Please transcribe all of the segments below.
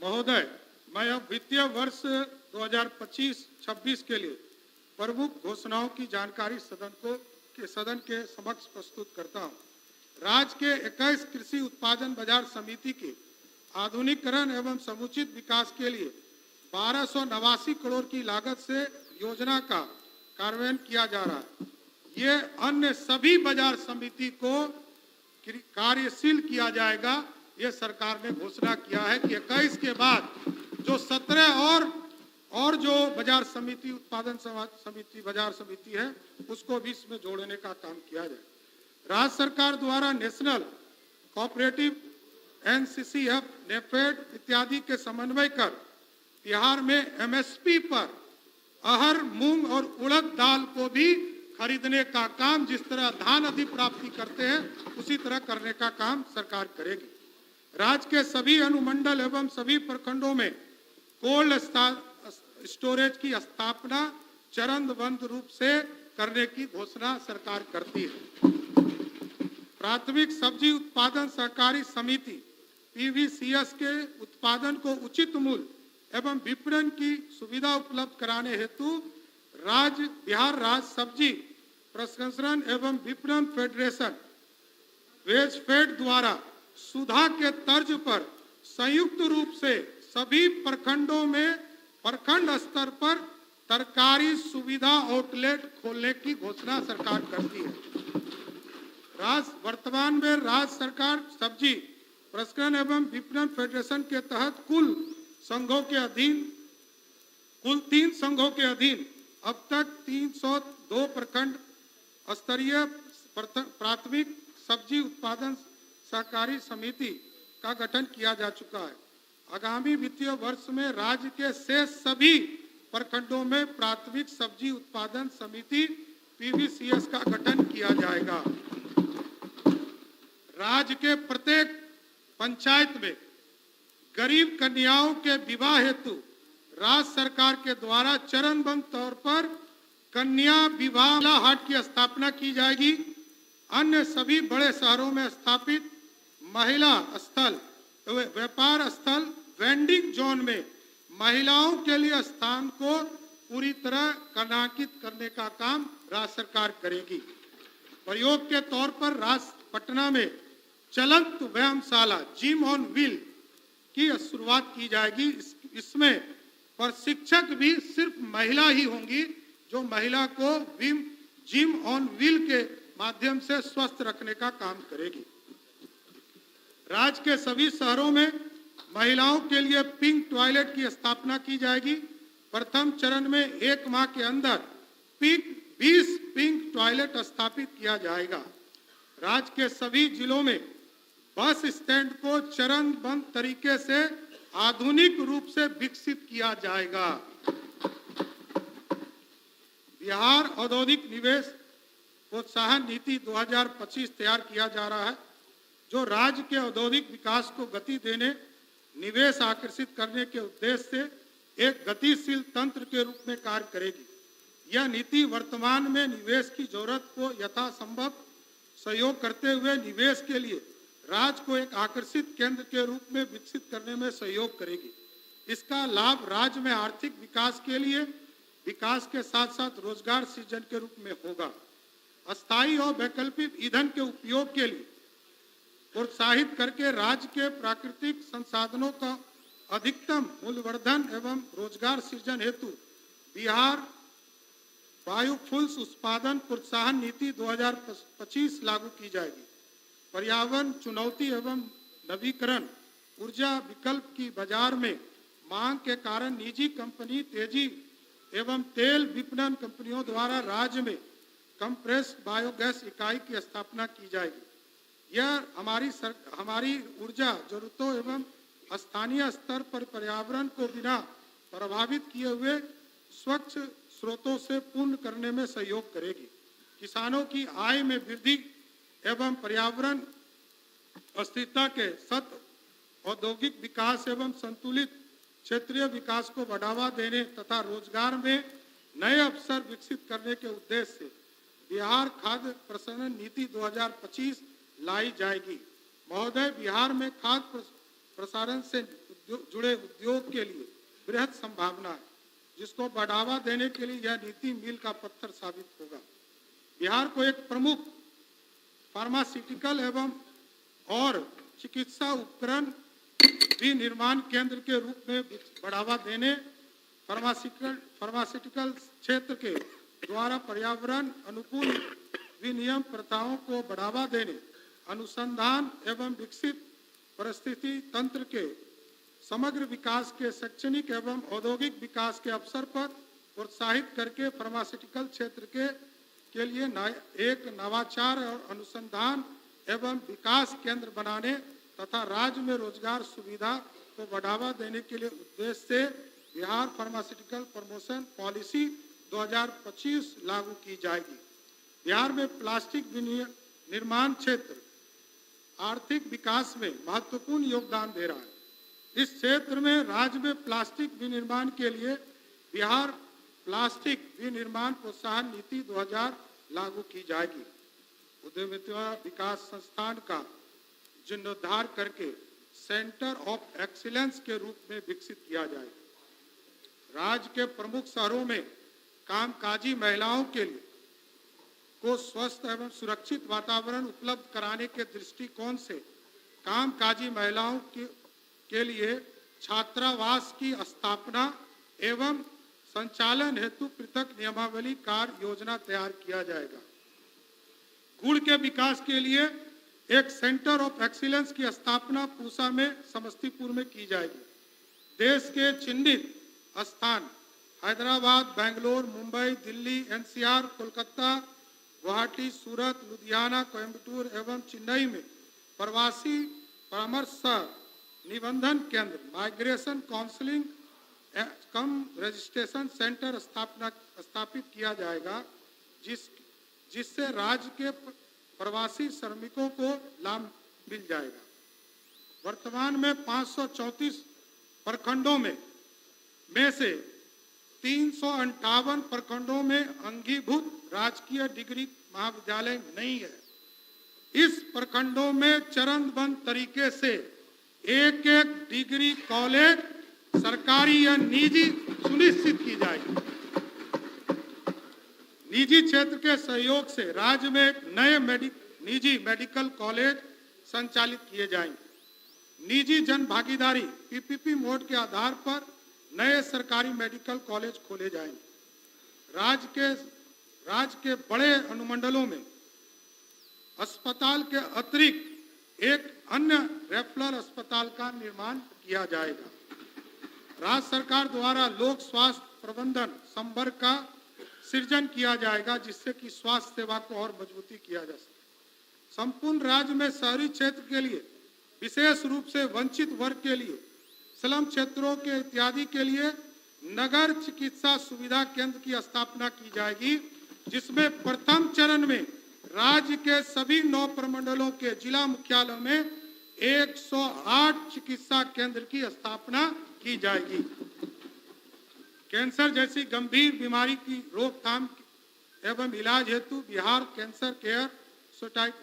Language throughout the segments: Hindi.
महोदय, मैं अब वित्तीय वर्ष 2025-26 के लिए प्रमुख घोषणाओं की जानकारी सदन के समक्ष प्रस्तुत करता हूं। राज्य के 21 कृषि उत्पादन बाजार समिति के आधुनिकीकरण एवं समुचित विकास के लिए 1289 करोड़ की लागत से योजना का कार्यान्वयन किया जा रहा है। ये अन्य सभी बाजार समिति को कार्यशील किया जाएगा। ये सरकार ने घोषणा किया है कि 21 के बाद जो 17 और जो बाजार समिति उत्पादन समिति बाजार समिति है उसको भी इसमें जोड़ने का काम किया जाए। राज्य सरकार द्वारा नेशनल कोऑपरेटिव एनसीसीएफ नेफेड इत्यादि के समन्वय कर बिहार में एमएसपी पर अरहर, मूंग और उड़द दाल को भी खरीदने का काम जिस तरह धान अधिप्राप्ति करते हैं उसी तरह करने का काम सरकार करेगी। राज्य के सभी अनुमंडल एवं सभी प्रखंडों में कोल्ड स्टोरेज की स्थापना चरणबद्ध रूप से करने की घोषणा सरकार करती है। प्राथमिक सब्जी उत्पादन सहकारी समिति पीवीसीएस के उत्पादन को उचित मूल्य एवं विपणन की सुविधा उपलब्ध कराने हेतु बिहार राज्य सब्जी प्रसंस्करण एवं विपणन फेडरेशन वेजफेड द्वारा सुधा के तर्ज पर संयुक्त रूप से सभी प्रखंडों में प्रखंड स्तर पर तरकारी सुविधा आउटलेट खोलने की घोषणा सरकार करती है। वर्तमान में राज्य सरकार सब्जी प्रसंस्करण एवं विपणन फेडरेशन के तहत कुल 3 संघों के अधीन अब तक 302 प्रखंड स्तरीय प्राथमिक सब्जी उत्पादन सहकारी समिति का गठन किया जा चुका है। आगामी वित्तीय वर्ष में राज्य के शेष सभी प्रखंडों में प्राथमिक सब्जी उत्पादन समिति पीवीसीएस का गठन किया जाएगा। राज्य के प्रत्येक पंचायत में गरीब कन्याओं के विवाह हेतु राज्य सरकार के द्वारा चरणबद्ध तौर पर कन्या विवाह हाट की स्थापना की जाएगी। अन्य सभी बड़े शहरों में स्थापित महिला स्थल व्यापार स्थल वेंडिंग जोन में महिलाओं के लिए स्थान को पूरी तरह कनाकित करने का काम राज्य सरकार करेगी। प्रयोग के तौर पर पटना में चलंत व्यायामशाला जिम ऑन व्हील की शुरुआत की जाएगी। इसमें प्रशिक्षक भी सिर्फ महिला ही होंगी जो महिला को जिम ऑन व्हील के माध्यम से स्वस्थ रखने का काम करेगी। राज्य के सभी शहरों में महिलाओं के लिए पिंक टॉयलेट की स्थापना की जाएगी। प्रथम चरण में 1 माह के अंदर 20 पिंक टॉयलेट स्थापित किया जाएगा। राज्य के सभी जिलों में बस स्टैंड को चरणबद्ध तरीके से आधुनिक रूप से विकसित किया जाएगा। बिहार औद्योगिक निवेश प्रोत्साहन नीति 2025 तैयार किया जा रहा है जो राज्य के औद्योगिक विकास को गति देने, निवेश आकर्षित करने के उद्देश्य से एक गतिशील तंत्र के रूप में कार्य करेगी। यह नीति वर्तमान में निवेश की जरूरत को यथासंभव सहयोग करते हुए निवेश के लिए राज्य को एक आकर्षित केंद्र के रूप में विकसित करने में सहयोग करेगी। इसका लाभ राज्य में आर्थिक विकास के लिए विकास के साथ साथ रोजगार सृजन के रूप में होगा। अस्थायी और वैकल्पिक ईंधन के उपयोग के लिए प्रोत्साहित करके राज्य के प्राकृतिक संसाधनों का अधिकतम मूल्यवर्धन एवं रोजगार सृजन हेतु बिहार बायोफ्यूल्स उत्पादन प्रोत्साहन नीति 2025 लागू की जाएगी। पर्यावरण चुनौती एवं नवीकरण ऊर्जा विकल्प की बाजार में मांग के कारण निजी कंपनी तेजी एवं तेल विपणन कंपनियों द्वारा राज्य में कंप्रेस्ड बायोगैस इकाई की स्थापना की जाएगी। यह हमारी ऊर्जा जरूरतों एवं स्थानीय स्तर पर पर्यावरण को बिना प्रभावित किए हुए स्वच्छ स्रोतों से पूर्ण करने में सहयोग करेगी। किसानों की आय में वृद्धि एवं पर्यावरण अस्थिरता के साथ औद्योगिक विकास एवं संतुलित क्षेत्रीय विकास को बढ़ावा देने तथा रोजगार में नए अवसर विकसित करने के उद्देश्य से बिहार खाद्य प्रसंस्करण नीति 2025 लाई जाएगी। महोदय, बिहार में खाद्य प्रसारण से जुड़े उद्योग के लिए बृहद संभावना है, जिसको बढ़ावा देने के लिए यह नीति मील का पत्थर साबित होगा। बिहार को एक प्रमुख फार्मास्यूटिकल एवं और चिकित्सा उपकरण विनिर्माण केंद्र के रूप में बढ़ावा देने, फार्मास्यूटिकल क्षेत्र के द्वारा पर्यावरण अनुकूल विनियम प्रथाओं को बढ़ावा देने, अनुसंधान एवं विकसित परिस्थिति तंत्र के समग्र विकास के शैक्षणिक एवं औद्योगिक विकास के अवसर पर प्रोत्साहित करके फार्मास्यूटिकल क्षेत्र के लिए एक नवाचार और अनुसंधान एवं विकास केंद्र बनाने तथा राज्य में रोजगार सुविधा को बढ़ावा देने के लिए उद्देश्य से बिहार फार्मास्यूटिकल प्रमोशन पॉलिसी 2025 लागू की जाएगी। बिहार में प्लास्टिक निर्माण क्षेत्र आर्थिक विकास में महत्वपूर्ण योगदान दे रहा है। इस क्षेत्र में राज्य में प्लास्टिक विनिर्माण के लिए बिहार प्लास्टिक विनिर्माण प्रोत्साहन नीति 2000 लागू की जाएगी। उद्यमिता विकास संस्थान का जीर्णोद्धार करके सेंटर ऑफ एक्सीलेंस के रूप में विकसित किया जाएगा। राज्य के प्रमुख शहरों में कामकाजी महिलाओं के लिए को स्वस्थ एवं सुरक्षित वातावरण उपलब्ध कराने के दृष्टिकोण से कामकाजी महिलाओं के लिए छात्रावास की स्थापना एवं संचालन हेतु पृथक नियमावली कार्य योजना तैयार किया जाएगा। गुड़ के विकास के लिए एक सेंटर ऑफ एक्सीलेंस की स्थापना पूसा में समस्तीपुर में की जाएगी। देश के चिन्हित स्थान हैदराबाद, बेंगलोर, मुंबई, दिल्ली, एनसीआर, कोलकाता, गुवाहाटी, सूरत, लुधियाना, कोयम्बटूर एवं चेन्नई में प्रवासी परामर्श निबंधन केंद्र माइग्रेशन काउंसलिंग कम रजिस्ट्रेशन सेंटर स्थापित किया जाएगा, जिससे राज्य के प्रवासी श्रमिकों को लाभ मिल जाएगा। वर्तमान में 534 प्रखंडों में से 358 प्रखंडों में अंगीभूत राजकीय डिग्री महाविद्यालय नहीं है। इस प्रखंडों में चरणबद्ध तरीके से एक एक डिग्री कॉलेज सरकारी या निजी सुनिश्चित की जाएगी। निजी क्षेत्र के सहयोग से राज्य में नए निजी मेडिकल कॉलेज संचालित किए जाएंगे। निजी जन भागीदारी पीपीपी मोड के आधार पर नए सरकारी मेडिकल कॉलेज खोले जाएंगे। राज्य के बड़े अनुमंडलों में अस्पताल के अतिरिक्त एक अन्य रेफरल अस्पताल का निर्माण किया जाएगा। राज्य सरकार द्वारा लोक स्वास्थ्य प्रबंधन संवर्ग का सृजन किया जाएगा, जिससे कि स्वास्थ्य सेवा को और मजबूती किया जा सके। संपूर्ण राज्य में शहरी क्षेत्र के लिए, विशेष रूप से वंचित वर्ग के लिए, स्लम क्षेत्रों के इत्यादि के लिए नगर चिकित्सा सुविधा केंद्र की स्थापना की जाएगी, जिसमें प्रथम चरण में राज्य के सभी 9 प्रमंडलों के जिला मुख्यालयों में 108 चिकित्सा केंद्र की स्थापना की जाएगी। कैंसर जैसी गंभीर बीमारी की रोकथाम एवं इलाज हेतु बिहार कैंसर केयर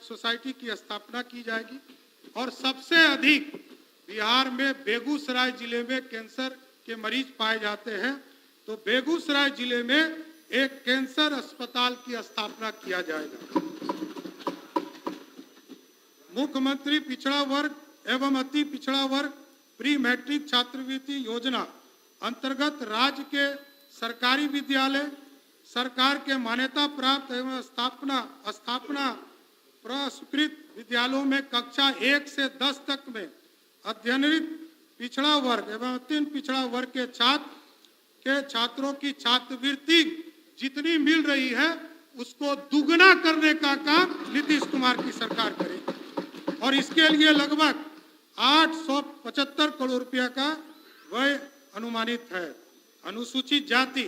सोसाइटी की स्थापना की जाएगी। और सबसे अधिक बिहार में बेगूसराय जिले में कैंसर के मरीज पाए जाते हैं, तो बेगूसराय जिले में एक कैंसर अस्पताल की स्थापना किया जाएगा। मुख्यमंत्री पिछड़ा वर्ग एवं अति पिछड़ा वर्ग प्री मैट्रिक छात्रवृत्ति योजना अंतर्गत राज्य के सरकारी विद्यालय, सरकार के मान्यता प्राप्त एवं स्थापना पुरस्कृत विद्यालयों में कक्षा 1 से 10 तक में अध्ययनरत पिछड़ा वर्ग एवं अति पिछड़ा वर्ग के छात्रों की छात्रवृत्ति जितनी मिल रही है उसको दुगना करने का काम नीतीश कुमार की सरकार करेगी। और इसके लिए लगभग 875 करोड़ रुपया का व्यय अनुमानित है। अनुसूचित जाति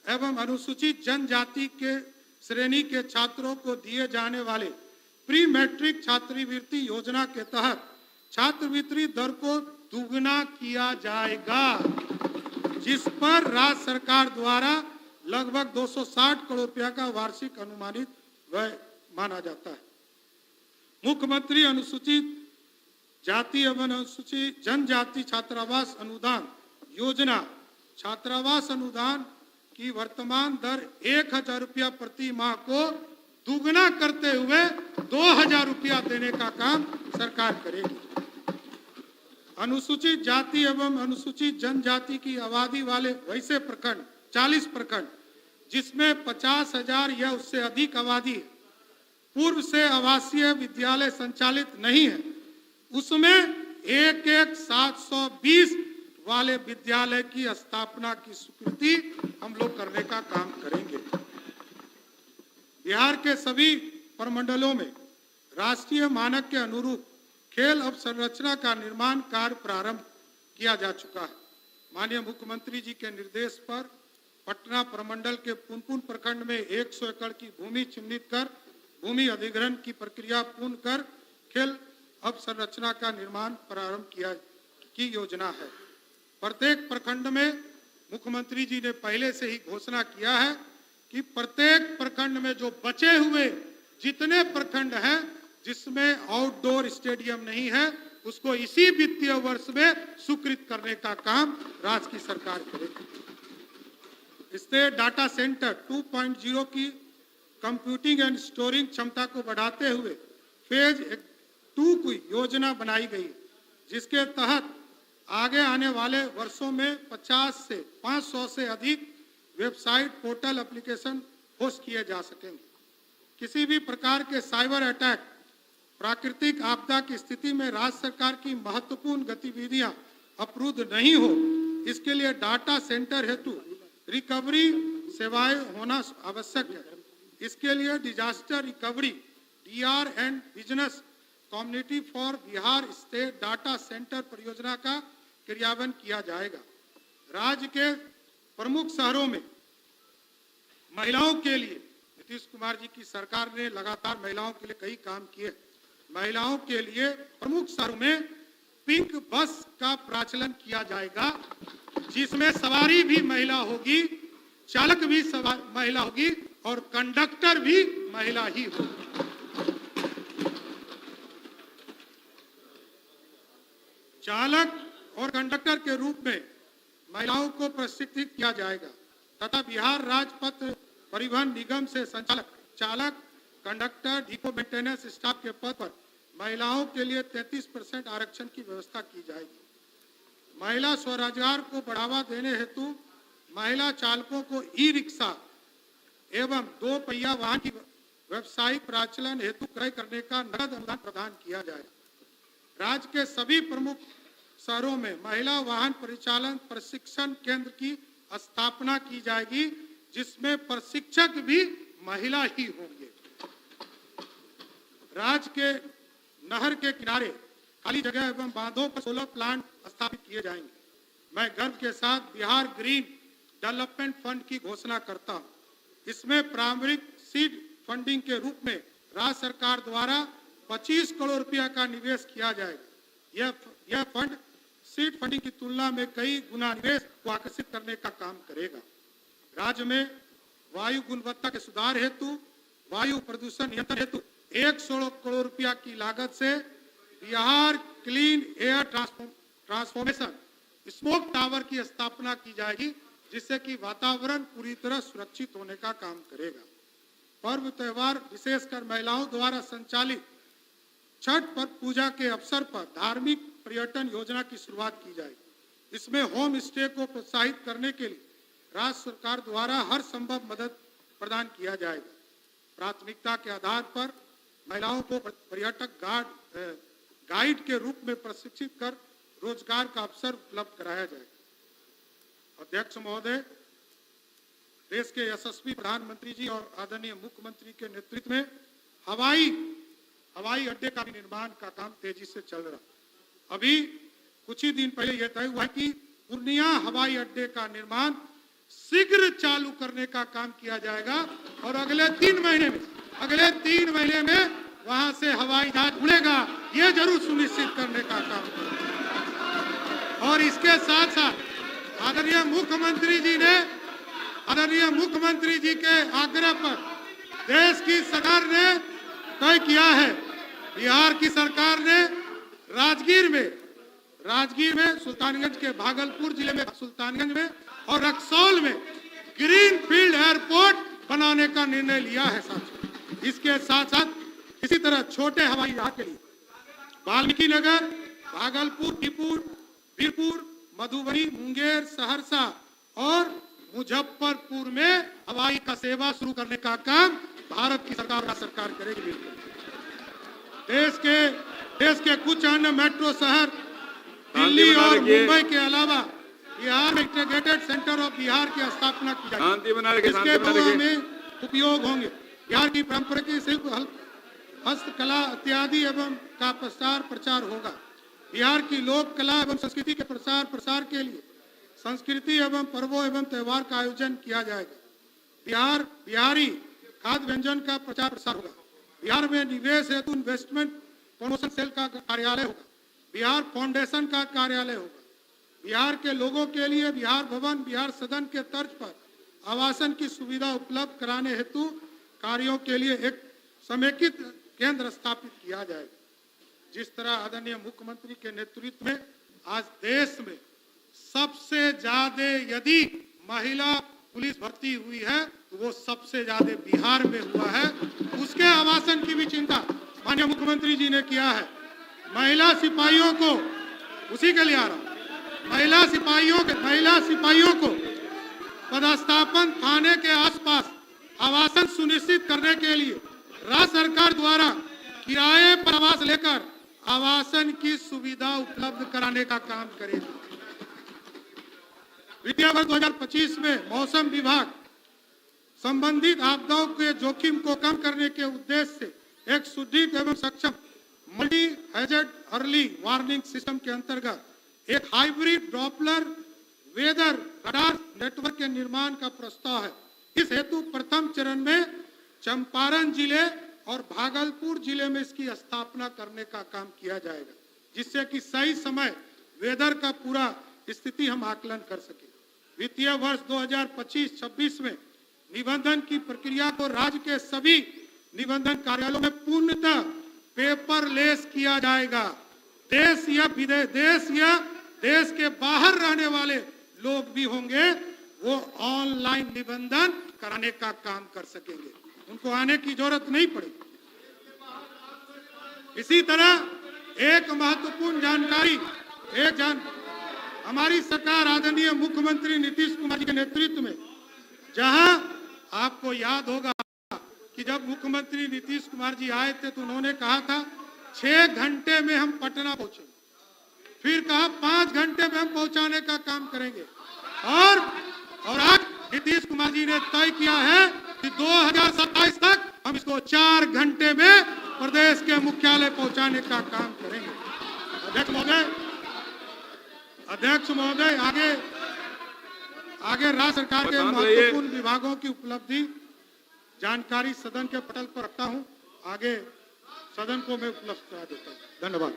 एवं अनुसूचित जनजाति के श्रेणी के छात्रों को दिए जाने वाले प्री मैट्रिक छात्रवृत्ति योजना के तहत छात्रवृत्ति दर को दुगना किया जाएगा, जिस पर राज्य सरकार द्वारा लगभग 260 करोड़ रुपया का वार्षिक अनुमानित व्यय माना जाता है। मुख्यमंत्री अनुसूचित जाति एवं अनुसूचित जनजाति छात्रावास अनुदान योजना छात्रावास अनुदान की वर्तमान दर 1,000 रुपया प्रति माह को दुगना करते हुए 2,000 रुपया देने का काम सरकार करेगी। अनुसूचित जाति एवं अनुसूचित जनजाति की आबादी वाले वैसे प्रखंड 40 प्रखंड जिसमें 50,000 या उससे अधिक आबादी पूर्व से आवासीय विद्यालय संचालित नहीं है, उसमें 720 वाले विद्यालय की स्थापना की स्वीकृति हम लोग करने का काम करेंगे। बिहार के सभी प्रमंडलों में राष्ट्रीय मानक के अनुरूप खेल अवसंरचना का निर्माण कार्य प्रारंभ किया जा चुका है। माननीय मुख्यमंत्री जी के निर्देश पर पटना प्रमंडल के पुनपुन प्रखंड में 100 एकड़ की भूमि चिन्हित कर भूमि अधिग्रहण की प्रक्रिया पूर्ण कर खेल अवसंरचना का निर्माण प्रारंभ की योजना है। प्रत्येक प्रखंड में मुख्यमंत्री जी ने पहले से ही घोषणा किया है कि प्रत्येक प्रखंड में जो बचे हुए जितने प्रखंड हैं जिसमें आउटडोर स्टेडियम नहीं है उसको इसी वित्तीय वर्ष में स्वीकृत करने का काम राज्य की सरकार करेगी। इससे डाटा सेंटर 2.0 की कंप्यूटिंग एंड स्टोरिंग क्षमता को बढ़ाते हुए फेज 2 की योजना बनाई गई, जिसके तहत आगे आने वाले वर्षों में 50 से 500 से अधिक वेबसाइट पोर्टल एप्लीकेशन होस्ट किए जा सकेंगे। किसी भी प्रकार के साइबर अटैक प्राकृतिक आपदा की स्थिति में राज्य सरकार की महत्वपूर्ण गतिविधियां अवरुद्ध नहीं हो, इसके लिए डाटा सेंटर हेतु रिकवरी सेवाएं होना आवश्यक है। इसके लिए disaster recovery D R and business community for Bihar state data centre परियोजना का क्रियान्वयन किया जाएगा। राज्य के प्रमुख शहरों में महिलाओं के लिए नीतीश कुमार जी की सरकार ने लगातार महिलाओं के लिए कई काम किए। महिलाओं के लिए प्रमुख शहरों में पिंक बस का प्रचलन किया जाएगा, जिसमें सवारी भी महिला होगी, चालक भी महिला होगी और कंडक्टर भी महिला ही होगी। चालक और कंडक्टर के रूप में महिलाओं को प्रशिक्षित किया जाएगा तथा बिहार राज्य पथ परिवहन निगम से संचालक, चालक, कंडक्टर, डिपो मेंटेनेंस स्टाफ के पद पर महिलाओं के लिए 33% आरक्षण की व्यवस्था की जाएगी। महिला स्वरोजगार को बढ़ावा देने हेतु महिला चालकों को ई रिक्शा एवं 2 पहिया वाहन की व्यवसायिक प्रचलन हेतु क्रय करने का नगद अनुदान प्रदान किया जाएगा। राज्य के सभी प्रमुख शहरों में महिला वाहन परिचालन प्रशिक्षण केंद्र की स्थापना की जाएगी, जिसमें प्रशिक्षक भी महिला ही होंगे। राज्य के नहर के किनारे खाली जगह एवं बांधों पर सोलर प्लांट स्थापित किए जाएंगे। मैं गर्व के साथ बिहार ग्रीन डेवलपमेंट फंड की घोषणा करता हूं। इसमें प्रारंभिक सीड फंडिंग के रूप में राज्य सरकार द्वारा 25 करोड़ रुपया का निवेश किया जाएगा। यह फंड सीड फंडिंग की तुलना में कई गुना निवेश को आकर्षित करने का काम करेगा। राज्य में वायु गुणवत्ता के सुधार हेतु वायु प्रदूषण नियंत्रण हेतु 116 करोड़ रुपया की लागत से Bihar clean air transformation smoke tower की स्थापना की जाएगी, जिससे कि वातावरण पूरी तरह सुरक्षित होने का काम करेगा। पर्व त्योहार विशेषकर महिलाओं द्वारा संचालित छठ पर्व पूजा के अवसर पर धार्मिक पर्यटन योजना की शुरुआत की जाएगी। इसमें होम स्टे को प्रोत्साहित करने के लिए राज्य सरकार द्वारा हर संभव मदद प्रदान किया जाएगा। प्राथमिकता के आधार पर महिलाओं को पर्यटक गाइड के रूप में प्रशिक्षित कर रोजगार का अवसर उपलब्ध कराया जाएगा। अध्यक्ष महोदय, देश के यशस्वी प्रधानमंत्री जी और आदरणीय मुख्यमंत्री के नेतृत्व में हवाई अड्डे का भी निर्माण का काम तेजी से चल रहा। अभी कुछ ही दिन पहले यह तय हुआ कि पूर्णिया हवाई अड्डे का निर्माण शीघ्र चालू करने का काम किया जाएगा और अगले 3 महीने में वहां से हवाई जहाज उड़ेगा, यह जरूर सुनिश्चित करने का काम करेगा। और इसके साथ साथ आदरणीय मुख्यमंत्री जी के आग्रह पर देश की सरकार ने तय किया है, बिहार की सरकार ने राजगीर में, सुल्तानगंज के भागलपुर जिले में सुल्तानगंज में और रक्सौल में ग्रीन फील्ड एयरपोर्ट बनाने का निर्णय लिया है साथियों। इसके साथ साथ इसी तरह छोटे हवाई जहाज के लिए वाल्मीकि नगर, भागलपुर, बीरपुर, मधुबनी, मुंगेर, सहरसा और मुजफ्फरपुर में हवाई का सेवा शुरू करने का काम भारत की सरकार करेगी। मिलकर देश के कुछ अन्य मेट्रो शहर दिल्ली और मुंबई के अलावा बिहार में इंटीग्रेटेड सेंटर ऑफ बिहार की स्थापना की जाएगी। इसके द्वारा में उपयोग होंगे बिहार की पारंपरिक शिल्प, हस्तकला इत्यादि एवं का प्रचार होगा। बिहार की लोक कला एवं संस्कृति के प्रसार के लिए संस्कृति एवं पर्वों एवं त्योहार का आयोजन किया जाएगा। बिहारी खाद्य व्यंजन का प्रचार प्रसार होगा। बिहार में निवेश हेतु इन्वेस्टमेंट प्रमोशन सेल का कार्यालय होगा। बिहार फाउंडेशन का कार्यालय होगा। बिहार के लोगों के लिए बिहार भवन, बिहार सदन के तर्ज पर आवासन की सुविधा उपलब्ध कराने हेतु कार्यों के लिए एक समेकित केंद्र स्थापित किया जाएगा। जिस तरह आदरणीय मुख्यमंत्री के नेतृत्व में आज देश में सबसे ज्यादा यदि महिला पुलिस भर्ती हुई है तो वो सबसे ज्यादा बिहार में हुआ है। उसके आवासन की भी चिंता माननीय मुख्यमंत्री जी ने किया है। महिला सिपाहियों को, उसी के लिए आ रहा हूं, महिला सिपाहियों को पदस्थापन थाने के आसपास आवासन सुनिश्चित करने के लिए राज्य सरकार द्वारा किराए पर आवास लेकर आवासन की सुविधा उपलब्ध कराने का काम करेगी। वित्तीय वर्ष 2025 में मौसम विभाग संबंधित आपदाओं के जोखिम को कम करने के उद्देश्य से एक सुदृढ़ एवं सक्षम multi hazard early warning system के अंतर्गत एक hybrid Doppler weather radar network के निर्माण का प्रस्ताव है। इस हेतु प्रथम चरण में चंपारण जिले और भागलपुर जिले में इसकी स्थापना करने का काम किया जाएगा, जिससे कि सही समय वेदर का पूरा स्थिति हम आकलन कर सके। वित्तीय वर्ष 2025-26 में निबंधन की प्रक्रिया को राज्य के सभी निबंधन कार्यालयों में पूर्णतः पेपरलेस किया जाएगा। देश या देश के बाहर रहने वाले लोग भी होंगे, वो ऑनलाइन निबंधन कराने का काम कर सकेंगे, उनको आने की जरूरत नहीं पड़ेगी। इसी तरह एक महत्वपूर्ण जानकारी, हमारी सरकार आदरणीय मुख्यमंत्री नीतीश कुमार जी के नेतृत्व में, जहां आपको याद होगा कि जब मुख्यमंत्री नीतीश कुमार जी आए थे तो उन्होंने कहा था 6 घंटे में हम पटना पहुंचे, फिर कहा 5 घंटे में हम पहुंचाने का काम करेंगे और आज नीतीश कुमार जी ने तय किया है कि 2027 तक हम इसको 4 घंटे में प्रदेश के मुख्यालय पहुंचाने का काम करेंगे। अध्यक्ष महोदय, आगे राज्य सरकार के महत्वपूर्ण विभागों की उपलब्धि जानकारी सदन के पटल पर रखता हूं, आगे सदन को मैं उपलब्ध करा देता हूं। धन्यवाद।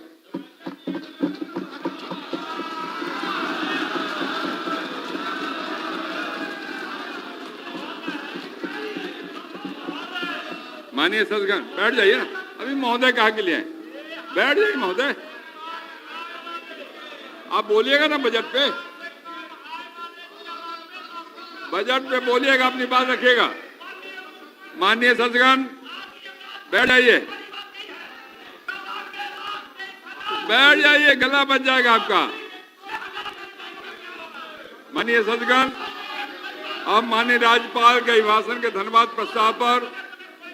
माननीय सदस्यगण बैठ जाइए ना, अभी महोदय कहा के लिए आए, बैठ जाइए महोदय। आप बोलिएगा ना बजट पे बोलिएगा, अपनी बात रखिएगा। माननीय सदस्यगण बैठ जाइए, गला बच जाएगा आपका। माननीय सदस्यगण, अब माननीय राज्यपाल के अभिभाषण के धन्यवाद प्रस्ताव पर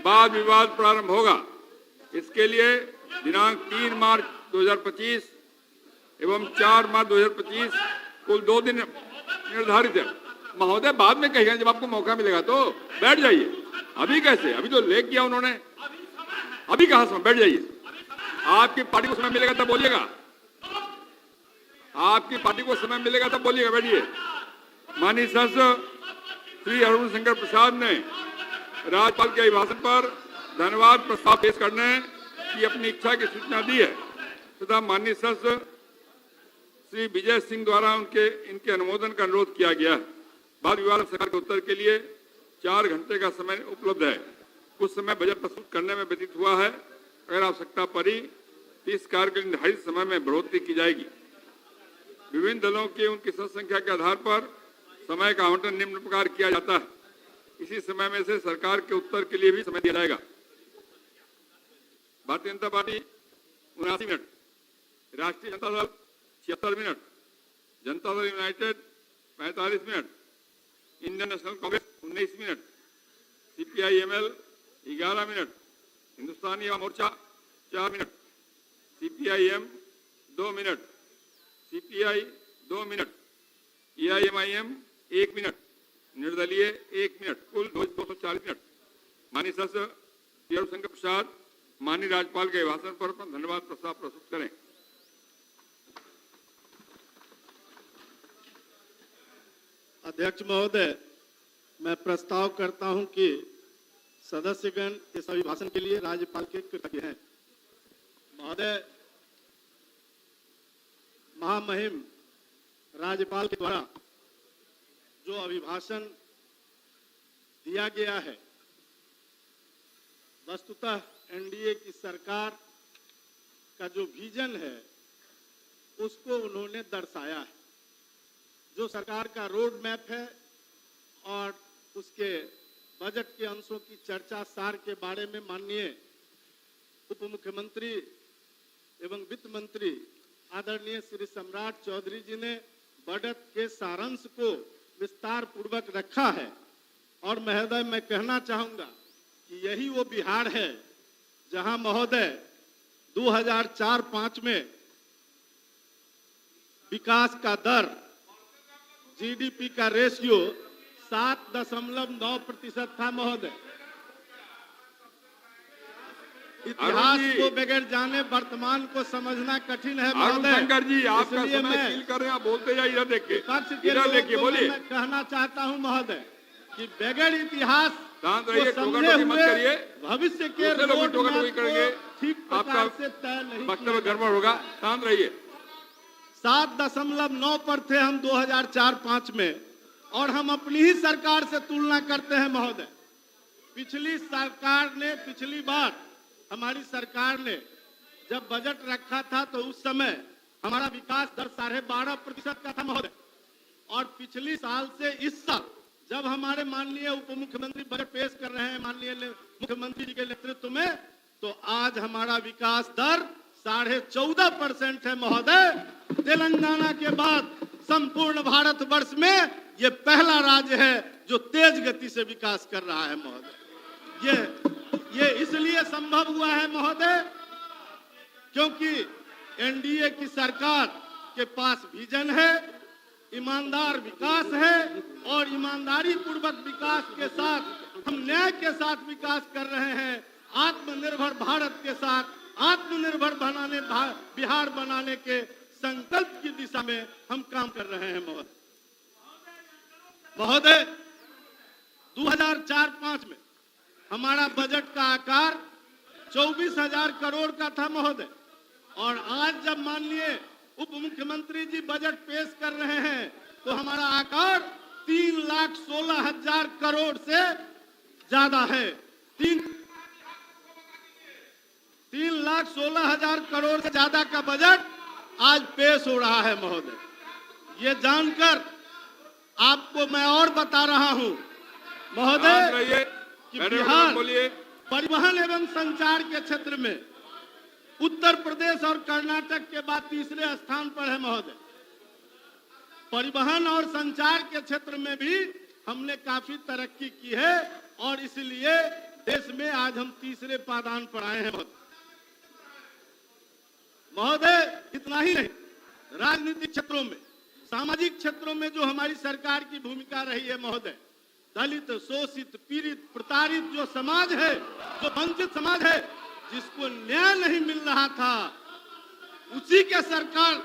वाद विवाद प्रारंभ होगा। इसके लिए दिनांक 3 मार्च 2025 एवं 4 मार्च 2025 कुल 2 दिन निर्धारित है। महोदय बाद में कहिएगा जब आपको मौका मिलेगा, तो बैठ जाइए। अभी कैसे, अभी तो लेख किया उन्होंने, अभी कहां समय, बैठ जाइए। आपकी पार्टी को समय मिलेगा तब बोलिएगा, आपकी पार्टी को समय मिलेगा तब बोलिएगा, बैठिए। माननीय सदस्य श्री अरुण शंकर प्रसाद ने राज्यपाल के अभिभाषण पर धन्यवाद प्रस्ताव पेश करने की अपनी इच्छा की सूचना दी है तथा माननीय सदस्य श्री विजय सिंह द्वारा इनके अनुमोदन का अनुरोध किया गया है। वाद विवाद सरकार के उत्तर के लिए 4 घंटे का समय उपलब्ध है। कुछ समय बजट प्रस्तुत करने में व्यतीत हुआ है। अगर आवश्यकता पड़ी 30 कार्यकालीन निर्धारित समय में बढ़ोतरी की जाएगी। विभिन्न दलों की उनकी संख्या के आधार पर समय का आवंटन निम्न प्रकार किया जाता है। इसी समय में से सरकार के उत्तर के लिए भी समय दिया जाएगा। भारतीय जनता पार्टी 79 मिनट, राष्ट्रीय Janata Dal 76 minute, Janata Dal United 45 minute, Indian National Congress 19 minute, CPI-ML 11 minute, Hindustani Awam Morcha 4 minute, CPI-M 2 minute, CPI 2 minute, EIMIM 1 minute, निर्दलीय 1 मिनट, कुल 240 मिनट। माननीय सदस्य श्री रविशंकर प्रसाद माननीय राज्यपाल के भाषण पर अपना धन्यवाद प्रस्ताव प्रस्तुत करें। अध्यक्ष महोदय, मैं प्रस्ताव करता हूं कि सदस्यगण इस अभिभाषण के लिए राज्यपाल के कृतज्ञ हैं। महोदय, महामहिम राज्यपाल के द्वारा जो अभिभाषण दिया गया है, वस्तुतः एनडीए की सरकार का जो विजन है उसको उन्होंने दर्शाया है। जो सरकार का रोड मैप है और उसके बजट के अंशों की चर्चा सार के बारे में माननीय उप मुख्यमंत्री एवं वित्त मंत्री आदरणीय श्री सम्राट चौधरी जी ने बजट के सारांश को विस्तार पूर्वक रखा है। और महोदय, मैं कहना चाहूंगा कि यही वो बिहार है जहां महोदय 2004-05 में विकास का दर, जीडीपी का रेशियो 7.9% था महोदय। इतिहास को बगैर जाने वर्तमान को समझना कठिन है महोदय। शंकर जी, आपका इसलिए समय मैं फील कर रहे हैं, आप बोलते जाइए, इधर देखिए, पक्ष के इधर देखिए, लोगों को बोलिए। मैं कहना चाहता हूं महोदय कि बगैर इतिहास शांत को रहिए, समझे टोका-टोकी मत हुए करिए। भविष्य के दूसरे लोग भी रोड टोका-टोकी मैप करेंगे, को ठीक आपका प्रकार से तय नहीं वक्तव्य किया। गड़बड़ होगा। शांत रहिए। 7.9 पर थे हम 2004-05 में, और हम अपनी ही सरकार से तुलना करते हैं महोदय। पिछली बार हमारी सरकार ने जब बजट रखा था तो उस समय हमारा विकास दर 12.5% का था महोदय। और पिछली साल से इस साल जब हमारे माननीय उप मुख्यमंत्री बजट पेश कर रहे हैं माननीय मुख्यमंत्री जी के नेतृत्व में, तो आज हमारा विकास दर 14.5% है महोदय। तेलंगाना के बाद संपूर्ण भारत वर्ष में ये पहला राज्य है जो तेज गति से विकास कर रहा है महोदय। ये इसलिए संभव हुआ है महोदय क्योंकि एनडीए की सरकार के पास विजन है, ईमानदार विकास है, और ईमानदारी पूर्वक विकास के साथ हम न्याय के साथ विकास कर रहे हैं। आत्मनिर्भर भारत के साथ आत्मनिर्भर बिहार बनाने के संकल्प की दिशा में हम काम कर रहे हैं महोदय। 2004-05 में हमारा बजट का आकार 24,000 करोड़ का था महोदय, और आज जब माननीय उप मुख्यमंत्री जी बजट पेश कर रहे हैं तो हमारा आकार 3,16,000 करोड़ से ज्यादा है। 3,16,000 करोड़ से ज्यादा का बजट आज पेश हो रहा है महोदय। ये जानकर आपको मैं और बता रहा हूं महोदय कि बिहार परिवहन एवं संचार के क्षेत्र में उत्तर प्रदेश और कर्नाटक के बाद तीसरे स्थान पर है महोदय। परिवहन और संचार के क्षेत्र में भी हमने काफी तरक्की की है, और इसलिए देश में आज हम तीसरे पायदान पर आए हैं महोदय। इतना ही नहीं, राजनीतिक क्षेत्रों में, सामाजिक क्षेत्रों में जो हमारी सरकार की भूमिका रही है महोदय, दलित, शोषित, पीड़ित, प्रताड़ित जो समाज है, जो वंचित समाज है, जिसको न्याय नहीं मिल रहा था, उसी के सरकार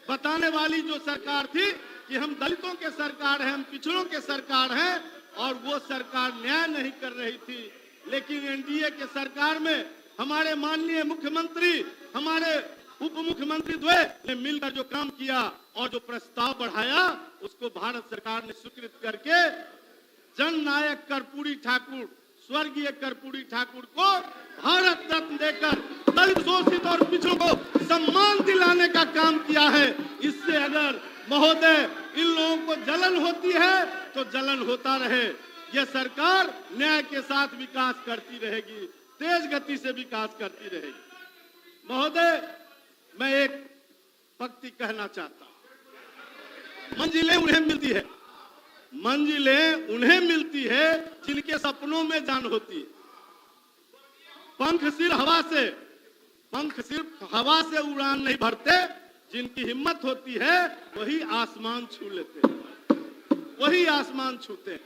बताने वाली जो सरकार थी कि हम दलितों के सरकार हैं, हम पिछड़ों के सरकार हैं, और वो सरकार न्याय नहीं कर रही थी। लेकिन एनडीए के सरकार में हमारे माननीय मुख्यमंत्री, हमारे उप मुख्यमंत्री द्वय ने मिलकर जो काम किया और जो प्रस्ताव बढ़ाया, उसको भारत सरकार ने स्वीकृत करके जननायक कर्पूरी ठाकुर, स्वर्गीय कर्पूरी ठाकुर को भारत रत्न देकर दलित, शोषित और पिछड़ों को सम्मान दिलाने का काम किया है। इससे अगर महोदय इन लोगों को जलन होती है तो जलन होता रहे। यह सरकार न्याय के साथ विकास करती रहेगी, तेज गति से विकास करती रहेगी। महोदय, मैं एक पंक्ति कहना चाहता हूं। मंजिलें उन्हें मिलती है, मंजिलें उन्हें मिलती है जिनके सपनों में जान होती है। पंख सिर्फ हवा से उड़ान नहीं भरते, जिनकी हिम्मत होती है वही आसमान छू लेते हैं, वही आसमान छूते हैं।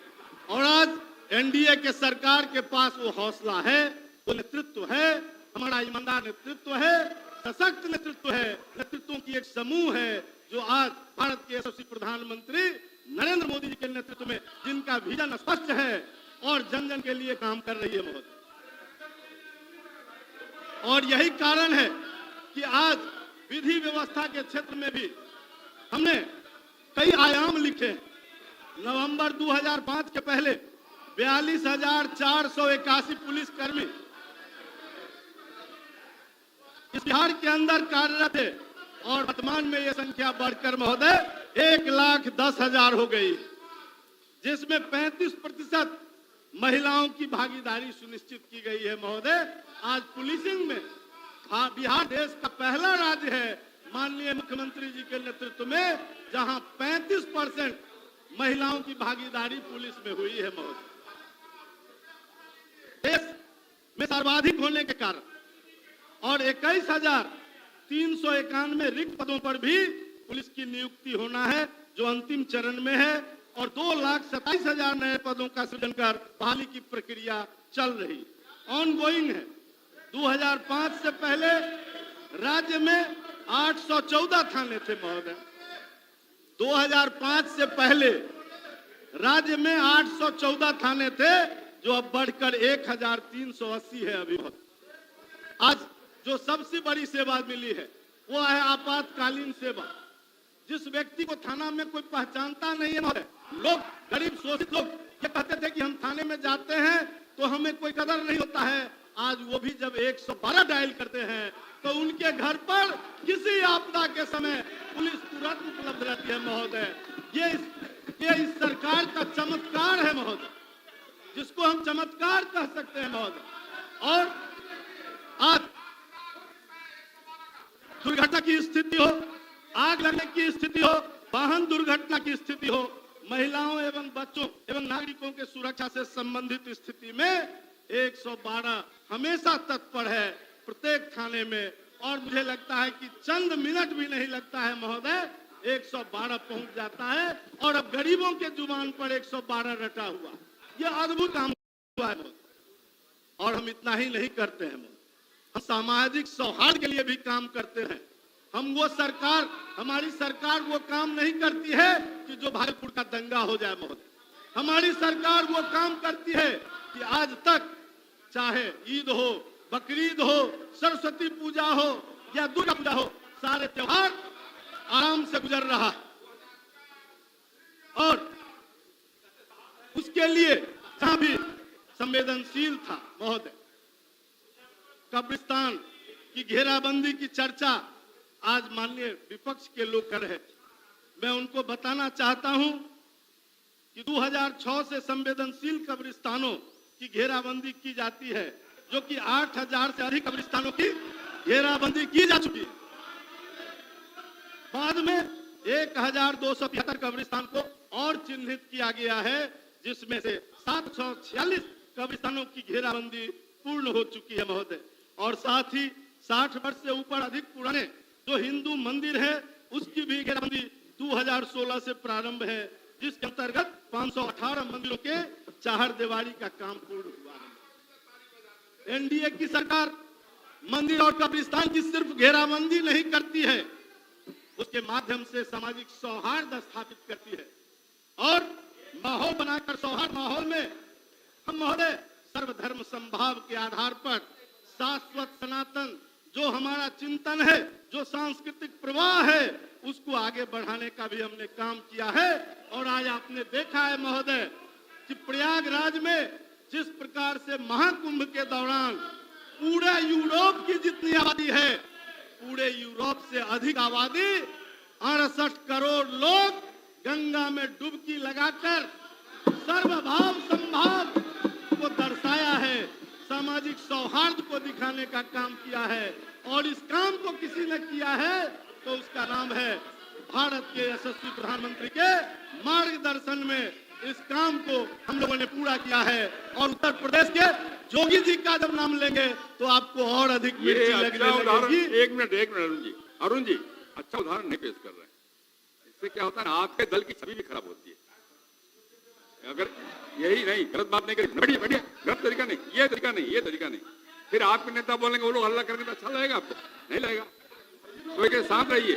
और आज एनडीए के सरकार के पास वो हौसला है, वो नेतृत्व है, हमारा ईमानदार नेतृत्व है, सशक्त नेतृत्व है, नेतृत्वों की एक समूह है जो आज भारत के यशस्वी प्रधानमंत्री नरेंद्र मोदी जी के नेतृत्व में जिनका विजन स्पष्ट है और जन जन के लिए काम कर रही है महोदय। और यही कारण है कि आज विधि व्यवस्था के क्षेत्र में भी हमने कई आयाम लिखे। नवंबर 2005 के पहले 42,481 पुलिसकर्मी इस बिहार के अंदर कार्यरत है और वर्तमान में यह संख्या बढ़कर महोदय 1,10,000 हो गई, जिसमें 35% महिलाओं की भागीदारी सुनिश्चित की गई है महोदय। आज पुलिसिंग में बिहार देश का पहला राज्य है माननीय मुख्यमंत्री जी के नेतृत्व में जहां 35% महिलाओं की भागीदारी पुलिस में हुई है महोदय। देश में सर्वाधिक होने के कारण और 21,391 रिक्त पदों पर भी पुलिस की नियुक्ति होना है जो अंतिम चरण में है और 2,27,000 नए पदों का सृजन कर बहाली की प्रक्रिया चल रही ऑनगोइंग है। 2005 से पहले राज्य में 814 थाने थे महोदय। 2005 से पहले राज्य में 814 थाने थे जो अब बढ़कर 1,380 है अभी। आज जो सबसे बड़ी सेवा मिली है वो है आपातकालीन सेवा। जिस व्यक्ति को थाना में कोई पहचानता नहीं है महोदय, लोग गरीब शोषित लोग ये कहते थे कि हम थाने में जाते हैं तो हमें कोई कदर नहीं होता है। आज वो भी जब 112 डायल करते हैं तो उनके घर पर किसी आपदा के समय पुलिस तुरंत उपलब्ध रहती है महोदय। ये इस सरकार का चमत्कार है महोदय, जिसको हम चमत्कार कह सकते हैं महोदय। और आज दुर्घटना की स्थिति हो, आग लगने की स्थिति हो, वाहन दुर्घटना की स्थिति हो, महिलाओं एवं बच्चों एवं नागरिकों के सुरक्षा से संबंधित स्थिति में 112 हमेशा तत्पर है प्रत्येक थाने में। और मुझे लगता है कि चंद मिनट भी नहीं लगता है महोदय, 112 पहुंच जाता है और अब गरीबों के जुबान पर 112 रटा हुआ। यह अद्भुत काम हुआ है महोदय। और हम इतना ही नहीं करते हैं, हम सामाजिक सौहार्द के लिए भी काम करते हैं। हमारी सरकार वो काम नहीं करती है कि जो भागलपुर का दंगा हो जाए महोदय। हमारी सरकार वो काम करती है कि आज तक चाहे ईद हो, बकरीद हो, सरस्वती पूजा हो या दुर्गा पूजा हो, सारे त्योहार आराम से गुजर रहा है। और उसके लिए जहां भी संवेदनशील था महोदय, कब्रिस्तान की घेराबंदी की चर्चा आज माननीय विपक्ष के लोग कर रहे थे। मैं उनको बताना चाहता हूं कि 2006 से संवेदनशील कब्रिस्तानों की घेराबंदी की जाती है, जो कि 8,000 से अधिक कब्रिस्तानों की घेराबंदी की जा चुकी है। बाद में 1,273 कब्रिस्तान को और चिन्हित किया गया है, जिसमें से 746 कब्रिस्तानों की घेराबंदी पूर्ण हो चुकी है महोदय। और साथ ही 60 वर्ष से ऊपर अधिक पुराने जो हिंदू मंदिर है उसकी भी घेराबंदी 2016 से प्रारंभ है, जिसके अंतर्गत 518 मंदिरों के चारदीवारी का काम पूर्ण हुआ है। एनडीए की सरकार मंदिर और कब्रिस्तान की सिर्फ घेराबंदी नहीं करती है, उसके माध्यम से सामाजिक सौहार्द स्थापित करती है और माहौल बनाकर सौहार्द माहौल में हम महोदय सर्वधर्म संभाव के आधार पर शाश्वत सनातन जो हमारा चिंतन है, जो सांस्कृतिक प्रवाह है, उसको आगे बढ़ाने का भी हमने काम किया है। और आज आपने देखा है महोदय कि प्रयागराज में जिस प्रकार से महाकुंभ के दौरान पूरे यूरोप की जितनी आबादी है, पूरे यूरोप से अधिक आबादी 68 करोड़ लोग गंगा में डुबकी लगाकर सर्वभाव संभाव को दर्शाया है, सामाजिक सौहार्द को दिखाने का काम किया है। और इस काम को किसी ने किया है तो उसका नाम है भारत के यशस्वी प्रधानमंत्री के मार्गदर्शन में इस काम को हम लोगों ने पूरा किया है। और उत्तर प्रदेश के जोगी जी का जब नाम लेंगे तो आपको और अधिक मिर्ची लगने लगेगी। एक मिनट अरुण जी अच्छा उदाहरण नहीं पेश कर रहे हैं। इससे क्या होता है ना, आपके दल की छवि भी खराब होती है। अगर यही नहीं, गलत बात नहीं करें, बढ़िया बढ़िया, गलत तरीका नहीं, ये तरीका नहीं, ये तरीका नहीं, फिर आपके नेता बोलेंगे वो लोग हल्ला करेंगे तो अच्छा लगेगा आपको? नहीं लगेगा। तो एक शांत रहिए,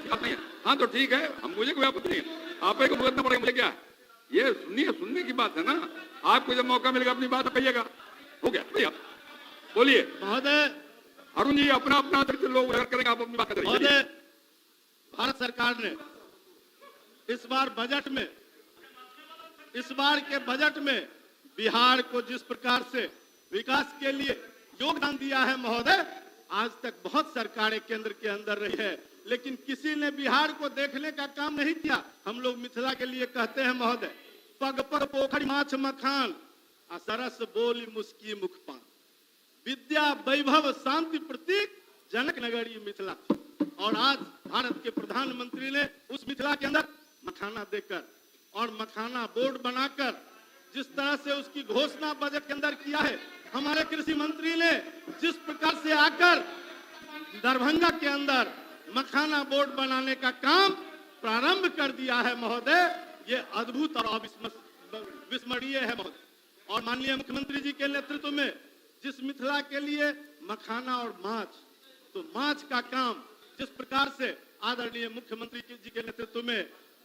बात नहीं है। हाँ तो ठीक है, हम मुझे कोई आपत्ति नहीं है, आप को भुगतना पड़ेगा, मुझे क्या है? ये सुनिए, सुनने की बात है ना। आपको जब मौका मिलेगा अपनी बात कहिएगा। हो गया भैया, बोलिए महोदय। अरुण जी अपना अपना लोग करेंगे, आप अपनी बात करेंगे। महोदय, भारत सरकार ने इस बार के बजट में बिहार को जिस प्रकार से विकास के लिए योगदान दिया है महोदय, आज तक बहुत सरकारें केंद्र के अंदर रही है, लेकिन किसी ने बिहार को देखने का काम नहीं किया। हम लोग मिथिला के लिए कहते हैं महोदय, पग पग पोखरी माछ मखान, सरस बोली मुस्की मुखपान, विद्या वैभव शांति प्रतीक जनक नगरी मिथिला थी। और आज भारत के प्रधानमंत्री ने उस मिथिला के अंदर मखाना देकर और मखाना बोर्ड बनाकर जिस तरह से उसकी घोषणा बजट के अंदर किया है, हमारे कृषि मंत्री ने जिस प्रकार से आकर दरभंगा के अंदर मखाना बोर्ड बनाने का काम प्रारंभ कर दिया है महोदय, ये अद्भुत और अविस्मरणीय है महोदय। और माननीय मुख्यमंत्री जी के नेतृत्व में जिस मिथिला के लिए मखाना और माछ, तो माछ का काम जिस प्रकार से आदरणीय मुख्यमंत्री जी के नेतृत्व में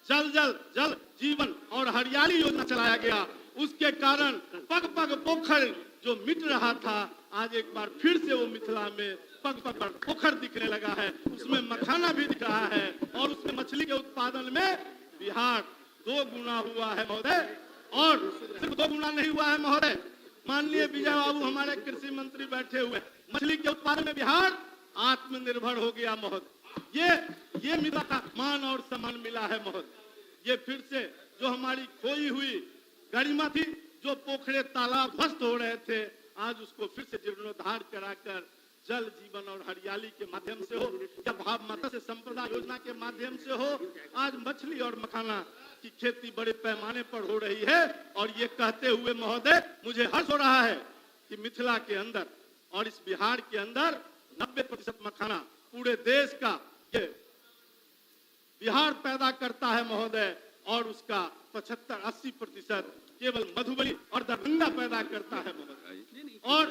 जल जीवन और हरियाली योजना चलाया गया, उसके कारण पग पग पोखर जो मिट रहा था, आज एक बार फिर से वो मिथिला में पग पग पोखर दिखने लगा है, उसमें मखाना भी दिख रहा है और उसमें मछली के उत्पादन में बिहार 2 गुना हुआ है महोदय। और सिर्फ 2 गुना नहीं हुआ है महोदय, माननीय विजय बाबू हमारे कृषि मंत्री बैठे हुए, मछली के उत्पादन में बिहार आत्मनिर्भर हो गया महोदय। ये मिला का मान और सम्मान मिला है महोदय। ये फिर से जो हमारी खोई हुई गरिमा थी, जो पोखरे तालाब ध्वस्त हो रहे थे, आज उसको फिर से जीर्णोद्धार कराकर जल जीवन और हरियाली के माध्यम से हो या भाव मत्स्य संपदा योजना के माध्यम से हो, आज मछली और मखाना की खेती बड़े पैमाने पर हो रही है। और ये कहते हुए महोदय मुझे हर्ष हो रहा है कि मिथिला के अंदर और इस बिहार के अंदर 90% मखाना पूरे देश का ये बिहार पैदा करता है महोदय, और उसका 75-80% केवल मधुबनी और दरभंगा पैदा करता है महोदय। और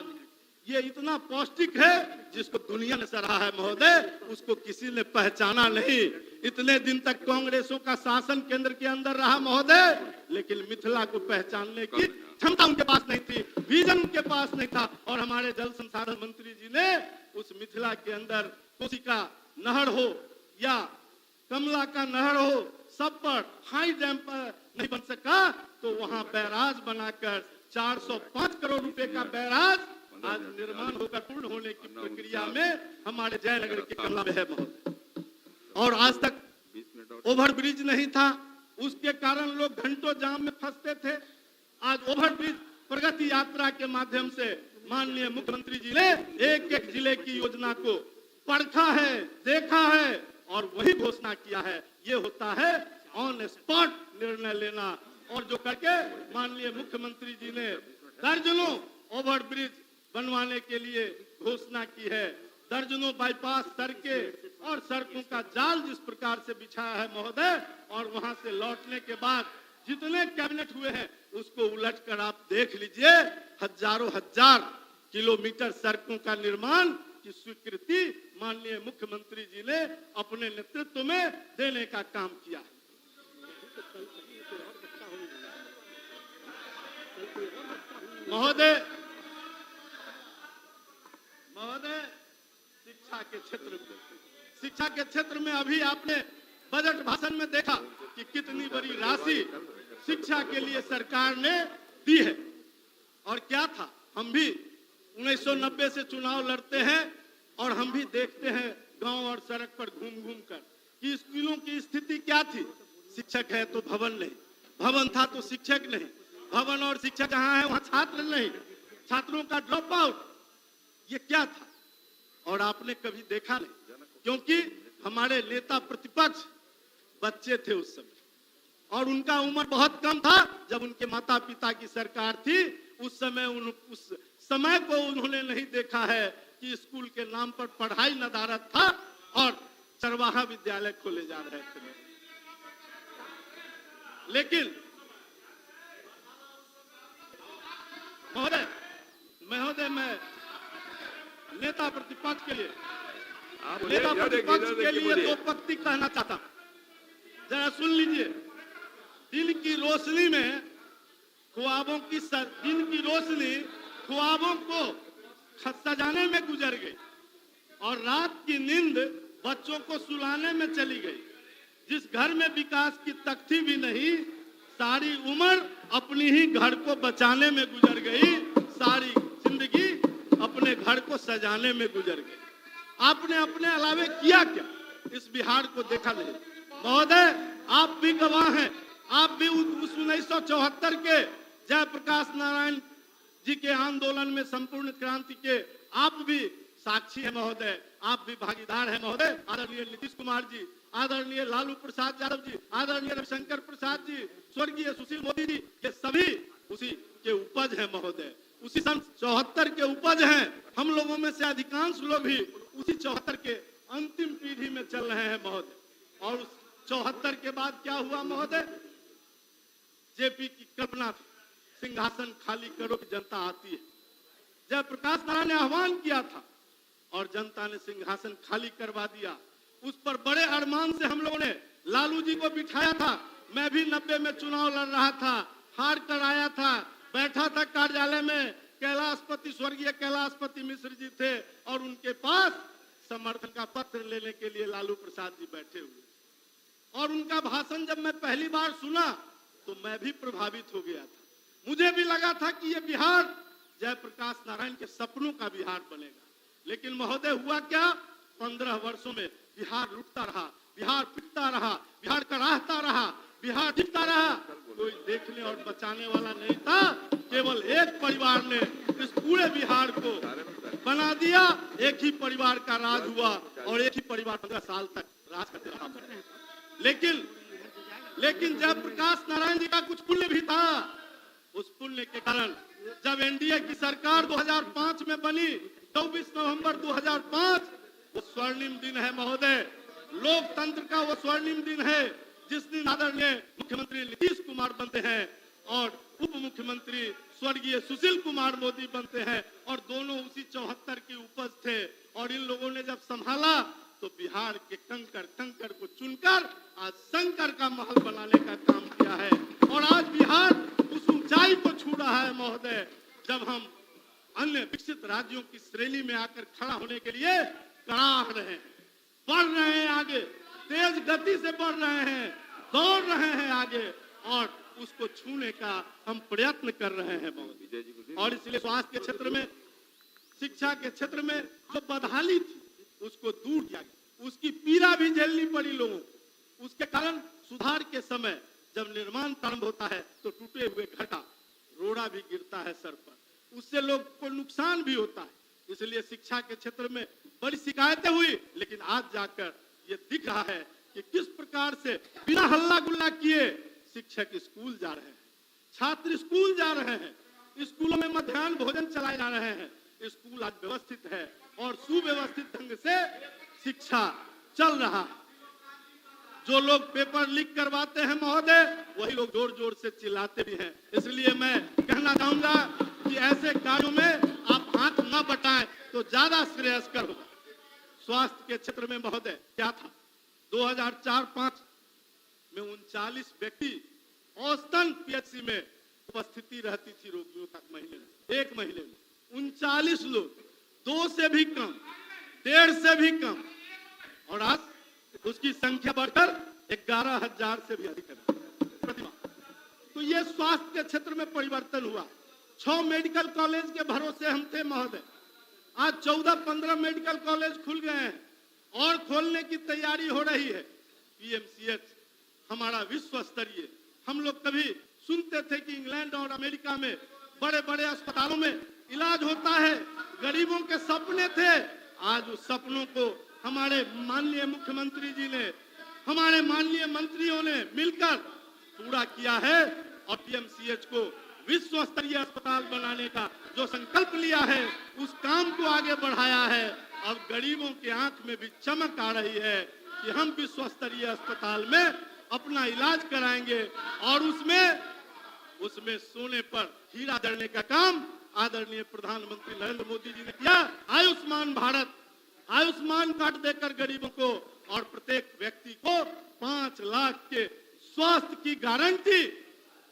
ये इतना पौष्टिक है जिसको दुनिया ने सराहा है महोदय, उसको किसी ने पहचाना नहीं। इतने दिन तक कांग्रेसों का शासन केंद्र के अंदर रहा महोदय, लेकिन मिथिला को पहचानने की क्षमता उनके पास नहीं थी, विजन उनके पास नहीं था। और हमारे जल संसाधन मंत्री जी ने उस मिथिला के अंदर कोसी का नहर हो या कमला का नहर हो, सब पर हाई डैम पर नहीं बन सका, तो वहां बैराज बनाकर 405 करोड़ रुपए का बैराज आज निर्माण होकर पूर्ण होने की प्रक्रिया में हमारे जयनगर के कमला में है महोदय। और आज तक ओवर ब्रिज नहीं था, उसके कारण लोग घंटों जाम में फंसते थे। आज ओवर ब्रिज प्रगति यात्रा के माध्यम से माननीय मुख्यमंत्री जी ने एक एक जिले की योजना को परखा है, देखा है और वही घोषणा किया है। ये होता है ऑन स्पॉट निर्णय लेना। और जो करके माननीय मुख्यमंत्री जी ने दर्जनों ओवर ब्रिज बनवाने के लिए घोषणा की है, दर्जनों बाईपास सड़कें और सड़कों का जाल जिस प्रकार से बिछाया है महोदय, और वहां से लौटने के बाद जितने कैबिनेट हुए हैं उसको उलट कर आप देख लीजिए, हजारों हजार किलोमीटर सड़कों का निर्माण की स्वीकृति माननीय मुख्यमंत्री जी ने अपने नेतृत्व में देने का काम किया। महोदय शिक्षा के क्षेत्र में अभी आपने बजट भाषण में देखा कि कितनी बड़ी राशि शिक्षा के लिए सरकार ने दी है। और क्या था, हम भी 1990 से चुनाव लड़ते हैं और हम भी देखते हैं गांव और सड़क पर घूम घूम कर कि स्कूलों की स्थिति क्या थी। शिक्षक है तो भवन नहीं, भवन था तो शिक्षक नहीं, भवन और शिक्षक जहां है वहां छात्र नहीं, छात्रों का ड्रॉप आउट, ये क्या था? और आपने कभी देखा नहीं, क्योंकि हमारे नेता प्रतिपक्ष बच्चे थे उस समय और उनका उम्र बहुत कम था जब उनके माता पिता की सरकार थी। उस समय को उन्होंने नहीं देखा है कि स्कूल के नाम पर पढ़ाई नदारत था और चरवाहा विद्यालय खोले जा रहे थे। लेकिन महोदय मैं नेता प्रतिपक्ष के लिए दो पंक्ति कहना चाहता हूं, जरा सुन लीजिए। दिन की रोशनी में दिन की रोशनी ख्वाबों को सजाने में गुजर गई और रात की नींद बच्चों को सुलाने में चली गई। जिस घर में विकास की तख्ती भी नहीं, सारी उम्र अपनी ही घर को बचाने में गुजर गई, सारी जिंदगी अपने घर को सजाने में गुजर गई। आपने अपने अलावे किया क्या? इस बिहार को देखा नहीं। महोदय, आप भी गवाह हैं, आप भी उस 1974 के जयप्रकाश नारायण जी के आंदोलन में संपूर्ण क्रांति के आप भी साक्षी हैं महोदय, आप भी भागीदार हैं महोदय। आदरणीय नीतीश कुमार जी, आदरणीय लालू प्रसाद यादव जी, आदरणीय रविशंकर प्रसाद जी, स्वर्गीय सुशील मोदी जी, ये सभी उसी के उपज हैं महोदय, उसी सन 74 के उपज हैं। हम लोगों में से अधिकांश लोग भी उसी 74 के अंतिम पीढ़ी में चल रहे हैं महोदय। और उस 74 के बाद क्या हुआ महोदय? जेपी की कल्पना थी, सिंहासन खाली करो कि जनता आती है। जयप्रकाश नारायण ने आह्वान किया था और जनता ने सिंहासन खाली करवा दिया। उस पर बड़े अरमान से हम लोगों ने लालू जी को बिठाया था। मैं भी 90 में चुनाव लड़ रहा था, हार कर आया था, बैठा था कार्यालय में, कैलाशपति स्वर्गीय कैलाशपति मिश्र जी थे और उनके पास समर्थन का पत्र लेने के लिए लालू प्रसाद जी बैठे हुए। और उनका भाषण जब मैं पहली बार सुना तो मैं भी प्रभावित हो गया था। मुझे भी लगा था कि ये बिहार जयप्रकाश नारायण के सपनों का बिहार बनेगा। लेकिन महोदय हुआ क्या? 15 वर्षों में बिहार लुटता रहा, बिहार पिटता रहा, बिहार कराहता रहा, बिहार दिखता रहा। कोई देखने और बचाने वाला नहीं था। केवल एक परिवार ने इस पूरे बिहार को बना दिया। एक ही परिवार का राज हुआ और एक ही परिवार 15 साल तक राज करते रहा। लेकिन जयप्रकाश नारायण जी का कुछ पुण्य भी था। उस पुण्य के कारण जब एनडीए की सरकार 2005 में बनी, 24 नवंबर 2005, वो स्वर्णिम दिन है महोदय, लोकतंत्र का वो स्वर्णिम दिन है जिस दिन आदरणीय मुख्यमंत्री नीतीश कुमार बनते हैं और उप मुख्यमंत्री स्वर्गीय सुशील कुमार मोदी बनते हैं और दोनों उसी 74 की उपज थे। और इन लोगों ने जब संभाला तो बिहार के कंकड़ को चुनकर आज शंकर का महल बनाने का काम किया है। और आज बिहार उस ऊंचाई को छू रहा है महोदय, जब हम अन्य विकसित राज्यों की श्रेणी में आकर खड़ा होने के लिए कराह रहे हैं, बढ़ रहे हैं आगे, तेज गति से बढ़ रहे हैं, दौड़ रहे हैं आगे और उसको छूने का हम प्रयत्न कर रहे हैं महोदय। और इसलिए स्वास्थ्य के क्षेत्र में, शिक्षा के क्षेत्र में जो बदहाली थी उसको दूर किया गया। उसकी पीड़ा भी झेलनी पड़ी लोगों को। उसके कारण सुधार के समय जब निर्माण प्रारंभ होता है तो टूटे हुए घर का रोड़ा भी गिरता है सर पर, उससे लोग को नुकसान भी होता है। इसलिए शिक्षा के क्षेत्र में बड़ी शिकायतें हुई, लेकिन आज जाकर ये दिख रहा है कि किस प्रकार से बिना हल्ला गुल्ला किए शिक्षक स्कूल जा रहे हैं, छात्र स्कूल जा रहे हैं, स्कूलों में मध्याह्न भोजन चलाए जा रहे हैं। स्कूल आज व्यवस्थित है और सुव्यवस्थित ढंग से शिक्षा चल रहा है। जो लोग पेपर लीक करवाते हैं महोदय, वही लोग जोर जोर से चिल्लाते भी हैं। इसलिए मैं कहना चाहूंगा कि ऐसे कार्यों में आप हाथ न बटाएं तो ज्यादा श्रेयस्कर होगा। स्वास्थ्य के क्षेत्र में महोदय क्या था? 2004-05 में 39 व्यक्ति औसतन पीएचसी में उपस्थिति रहती थी रोगियों तक महीने में, एक महीने में 39 लोग, 2 से भी कम, 1.5 से भी कम, और आज उसकी संख्या बढ़कर 11,000 से भी अधिक है प्रतिमाह। तो ये स्वास्थ्य के क्षेत्र में परिवर्तन हुआ। 6 मेडिकल कॉलेज के भरोसे हम थे महोदय। आज 14-15 मेडिकल कॉलेज खुल गए हैं और खोलने की तैयारी हो रही है। पीएमसीएच हमारा विश्व स्तरीय, हम लोग कभी सुनते थे कि इंग्लैंड और अमेरिका में बड़े बड़े अस्पतालों में इलाज होता है, गरीबों के सपने थे। आज उस सपनों को हमारे माननीय मुख्यमंत्री जी ने, हमारे माननीय मंत्रियों ने मिलकर पूरा किया है और पीएमसीएच को विश्व स्तरीय अस्पताल बनाने का जो संकल्प लिया है उस काम को आगे बढ़ाया है। अब गरीबों के आंख में भी चमक आ रही है कि हम विश्व स्तरीय अस्पताल में अपना इलाज कराएंगे और उसमें सोने पर हीरा जड़ने का काम आदरणीय प्रधानमंत्री नरेंद्र मोदी जी ने किया। आयुष्मान भारत, आयुष्मान कार्ड देकर गरीबों को और प्रत्येक व्यक्ति को 5 लाख के स्वास्थ्य की गारंटी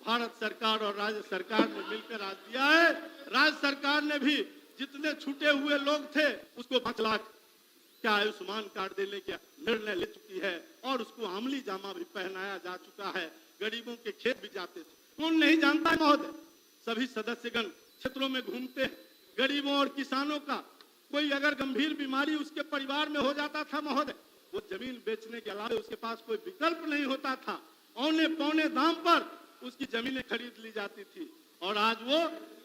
भारत सरकार और राज्य सरकार ने मिलकर आज दिया है। राज्य सरकार ने भी जितने छूटे हुए लोग थे उसको 5 लाख का आयुष्मान कार्ड देने का निर्णय ले चुकी है और उसको अमली जामा भी पहनाया जा चुका है। गरीबों के खेत भी जाते थे, कौन नहीं जानता है महोदय। सभी सदस्यगण क्षेत्रों में घूमते हैं। गरीबों और किसानों का कोई अगर गंभीर बीमारी उसके परिवार में हो जाता था महोदय, वो जमीन बेचने के अलावा उसके पास कोई विकल्प नहीं होता था। औने पौने दाम पर उसकी जमीनें खरीद ली जाती थी और आज वो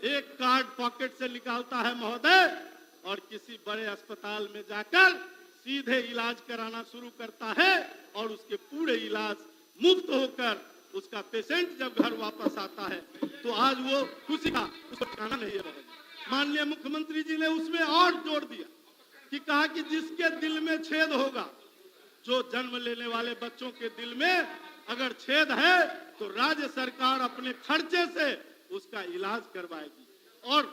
एक कार्ड पॉकेट से निकालता है महोदय और किसी बड़े अस्पताल में जाकर सीधे इलाज कराना शुरू करता है और उसके पूरे इलाज मुफ्त होकर उसका पेशेंट जब घर वापस आता है तो आज वो खुशी का उसको ठिकाना नहीं है महोदय। माननीय मुख्यमंत्री जी ने उसमें और जोर दिया कि कहा कि जिसके दिल में छेद होगा, जो जन्म लेने वाले बच्चों के दिल में अगर छेद है तो राज्य सरकार अपने खर्चे से उसका इलाज करवाएगी और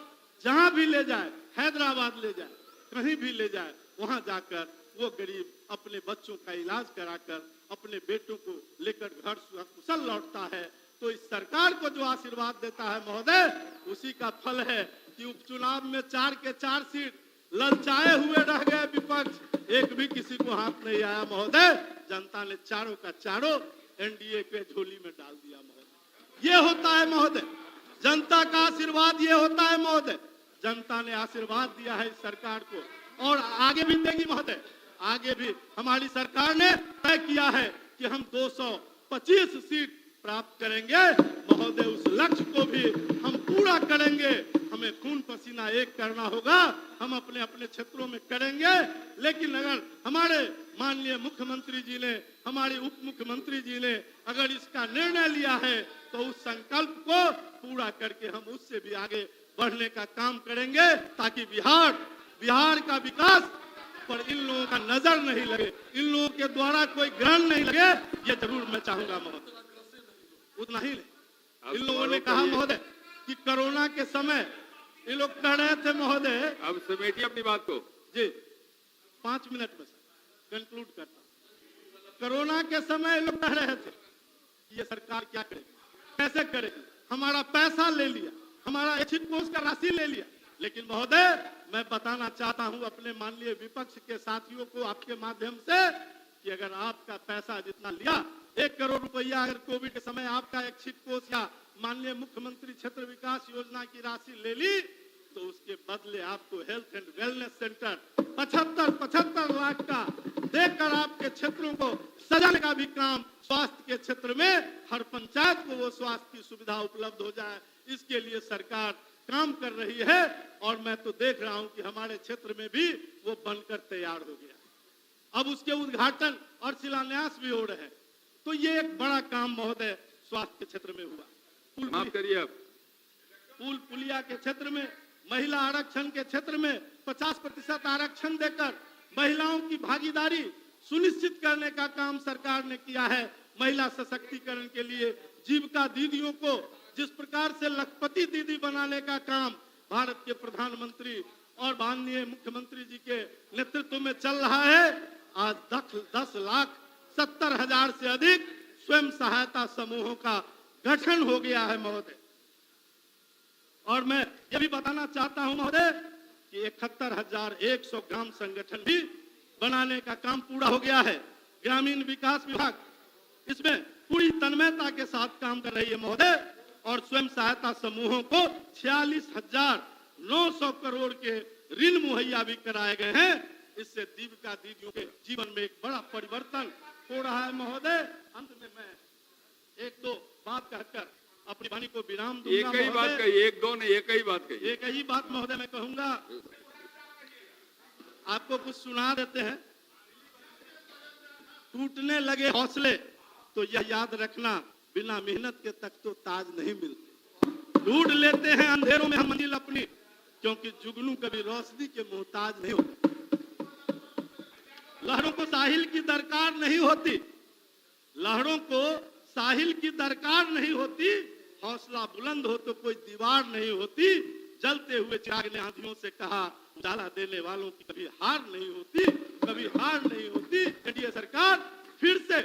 जहां भी ले जाए, हैदराबाद ले जाए, कहीं भी ले जाए, वहां जाकर वो गरीब अपने बच्चों का इलाज कराकर अपने बेटों को लेकर घर कुशल लौटता है। तो इस सरकार को जो आशीर्वाद देता है महोदय, उसी का फल है कि उपचुनाव में 4 के 4 सीट ललचाए हुए रह गए विपक्ष, एक भी किसी को हाथ नहीं आया महोदय। जनता ने चारों का चारों एनडीए के झोली में डाल दिया महोदय। ये होता है महोदय, जनता का आशीर्वाद ये होता है महोदय। जनता ने आशीर्वाद दिया है इस सरकार को और आगे भी देगी महोदय। आगे भी हमारी सरकार ने तय किया है कि हम 225 सीट प्राप्त करेंगे महोदय। उस लक्ष्य को भी हम पूरा करेंगे। हमें खून पसीना एक करना होगा, हम अपने अपने क्षेत्रों में करेंगे। लेकिन अगर हमारे माननीय मुख्यमंत्री जी ने, हमारे उप मुख्यमंत्री जी ने अगर इसका निर्णय लिया है तो उस संकल्प को पूरा करके हम उससे भी आगे बढ़ने का काम करेंगे ताकि बिहार का विकास पर इन लोगों का नजर नहीं लगे, इन लोगों के द्वारा कोई ग्रहण नहीं लगे, ये जरूर मैं चाहूंगा महोदय। उतना ही नहीं, इन लोगों ने कहा महोदय कि कोरोना के समय ये लोग कह रहे थे महोदय, अब समेटिए अपनी बात को जी 5 मिनट में कंक्लूड करता हूं। कोरोना के समय लोग कह रहे थे कि ये सरकार क्या करेगी, कैसे करेगी, हमारा पैसा ले लिया, हमारा एक्सिट पोस्ट का राशि ले लिया। लेकिन महोदय मैं बताना चाहता हूं अपने माननीय विपक्ष के साथियों को आपके माध्यम से कि अगर आपका पैसा जितना लिया 1 करोड़ रुपया अगर कोविड के समय आपका एक्सिट पोस्ट या माननीय मुख्यमंत्री क्षेत्र विकास योजना की राशि ले ली तो उसके बदले आपको health and wellness centre 75 lakh का देकर आपके क्षेत्रों को सजाने का भी काम, स्वास्थ्य के क्षेत्र में हर पंचायत को वो स्वास्थ्य की सुविधा उपलब्ध हो जाए, इसके लिए सरकार काम कर रही है। और मैं तो देख रहा हूं कि हमारे क्षेत्र में भी वो बनकर तैयार हो गया। अब उसके उद्घाटन और शिलान्यास भी हो रहे हैं। तो ये एक बड़ा काम महोदय स्वास्थ्य के क्षेत्र में हुआ। माफ करिए, अब पुल पुलिया के क्षेत्र में, महिला आरक्षण के क्षेत्र में 50% आरक्षण देकर महिलाओं की भागीदारी सुनिश्चित करने का काम सरकार ने किया है। महिला सशक्तिकरण के लिए जीविका दीदियों को जिस प्रकार से लखपति दीदी बनाने का काम भारत के प्रधानमंत्री और माननीय मुख्यमंत्री जी के नेतृत्व में चल रहा है, आज 10,70,000 से अधिक स्वयं सहायता समूहों का गठन हो गया है महोदय। और मैं ये भी बताना चाहता हूं महोदय कि 71,100 ग्राम संगठन भी बनाने का काम पूरा हो गया है। ग्रामीण विकास विभाग इसमें पूरी तन्मयता के साथ काम कर रही है महोदय। और स्वयं सहायता समूहों को 46,900 करोड़ के ऋण मुहैया भी कराए गए हैं। इससे दीपिका दीदियों के जीवन में एक बड़ा परिवर्तन हो रहा है। महोदय, अंत में मैं एक दो बात कहकर अपनी वाणी को विराम दूंगा। एक ही बात कही, एक दो नहीं, एक ही बात कही। एक ही बात महोदय मैं कहूंगा, आपको कुछ सुना देते हैं। टूटने लगे हौसले तो यह याद रखना, बिना मेहनत के तक तो ताज नहीं मिलते। ढूंढ लेते हैं अंधेरों में हम मंजिल अपनी, क्योंकि जुगनू कभी रोशनी के मोहताज नहीं होते। लहरों को साहिल की दरकार नहीं होती, लहरों को साहिल की दरकार नहीं होती। हौसला बुलंद हो तो कोई दीवार नहीं होती। जलते हुए चिराग ने आंधियों से कहा, उजाला देने वालों की कभी हार नहीं होती, कभी हार नहीं होती। एनडीए सरकार फिर से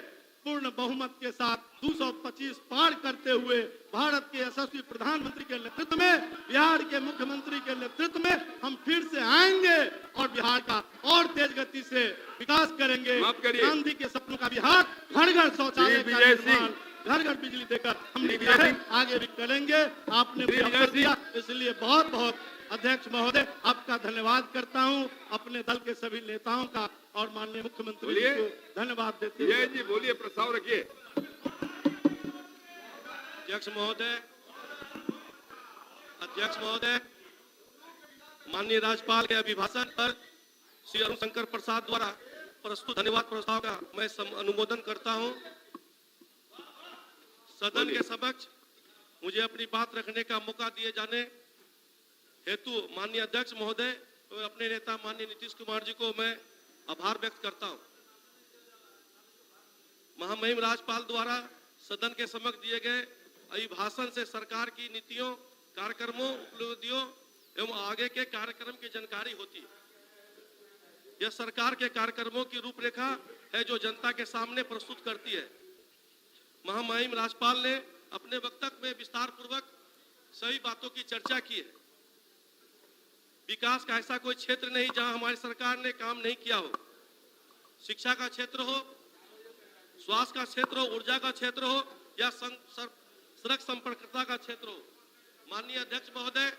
पूर्ण बहुमत के साथ 225 पार करते हुए भारत के यशस्वी प्रधानमंत्री के नेतृत्व में, बिहार के मुख्यमंत्री के नेतृत्व में हम फिर से आएंगे और बिहार का और तेज गति से विकास करेंगे। गांधी के सपनों का बिहार, घर घर शौचालय का निर्माण, घर घर बिजली देकर हम आगे भी करेंगे। आपने दिया, इसलिए बहुत बहुत अध्यक्ष महोदय आपका धन्यवाद करता हूं। अपने दल के सभी नेताओं का और माननीय मुख्यमंत्री जी को धन्यवाद देते हैं। जी बोलिए, प्रस्ताव रखिए। अध्यक्ष महोदय, माननीय राज्यपाल के अभिभाषण पर श्री अरुण शंकर प्रसाद द्वारा प्रस्तुत धन्यवाद प्रस्ताव का मैं अनुमोदन करता हूं। सदन के समक्ष मुझे अपनी बात रखने का मौका दिए जाने हेतु माननीय अध्यक्ष महोदय और अपने नेता माननीय नीतीश कुमार जी को मैं आभार व्यक्त करता हूं। महामहिम राज्यपाल द्वारा सदन के समक्ष दिए गए अभिभाषण से सरकार की नीतियों, कार्यक्रमों, उपलब्धियों एवं आगे के कार्यक्रम की जानकारी होती है। यह सरकार के कार्यक्रमों की रूपरेखा है जो जनता के सामने प्रस्तुत करती है। महामहिम राज्यपाल ने अपने वक्तव्य में विस्तार पूर्वक सभी बातों की चर्चा की है। विकास का ऐसा कोई क्षेत्र नहीं जहां हमारी सरकार ने काम नहीं किया हो। शिक्षा का क्षेत्र हो, स्वास्थ्य का क्षेत्र हो, ऊर्जा का क्षेत्र हो या सड़क संपर्कता का क्षेत्र हो। माननीय अध्यक्ष महोदय,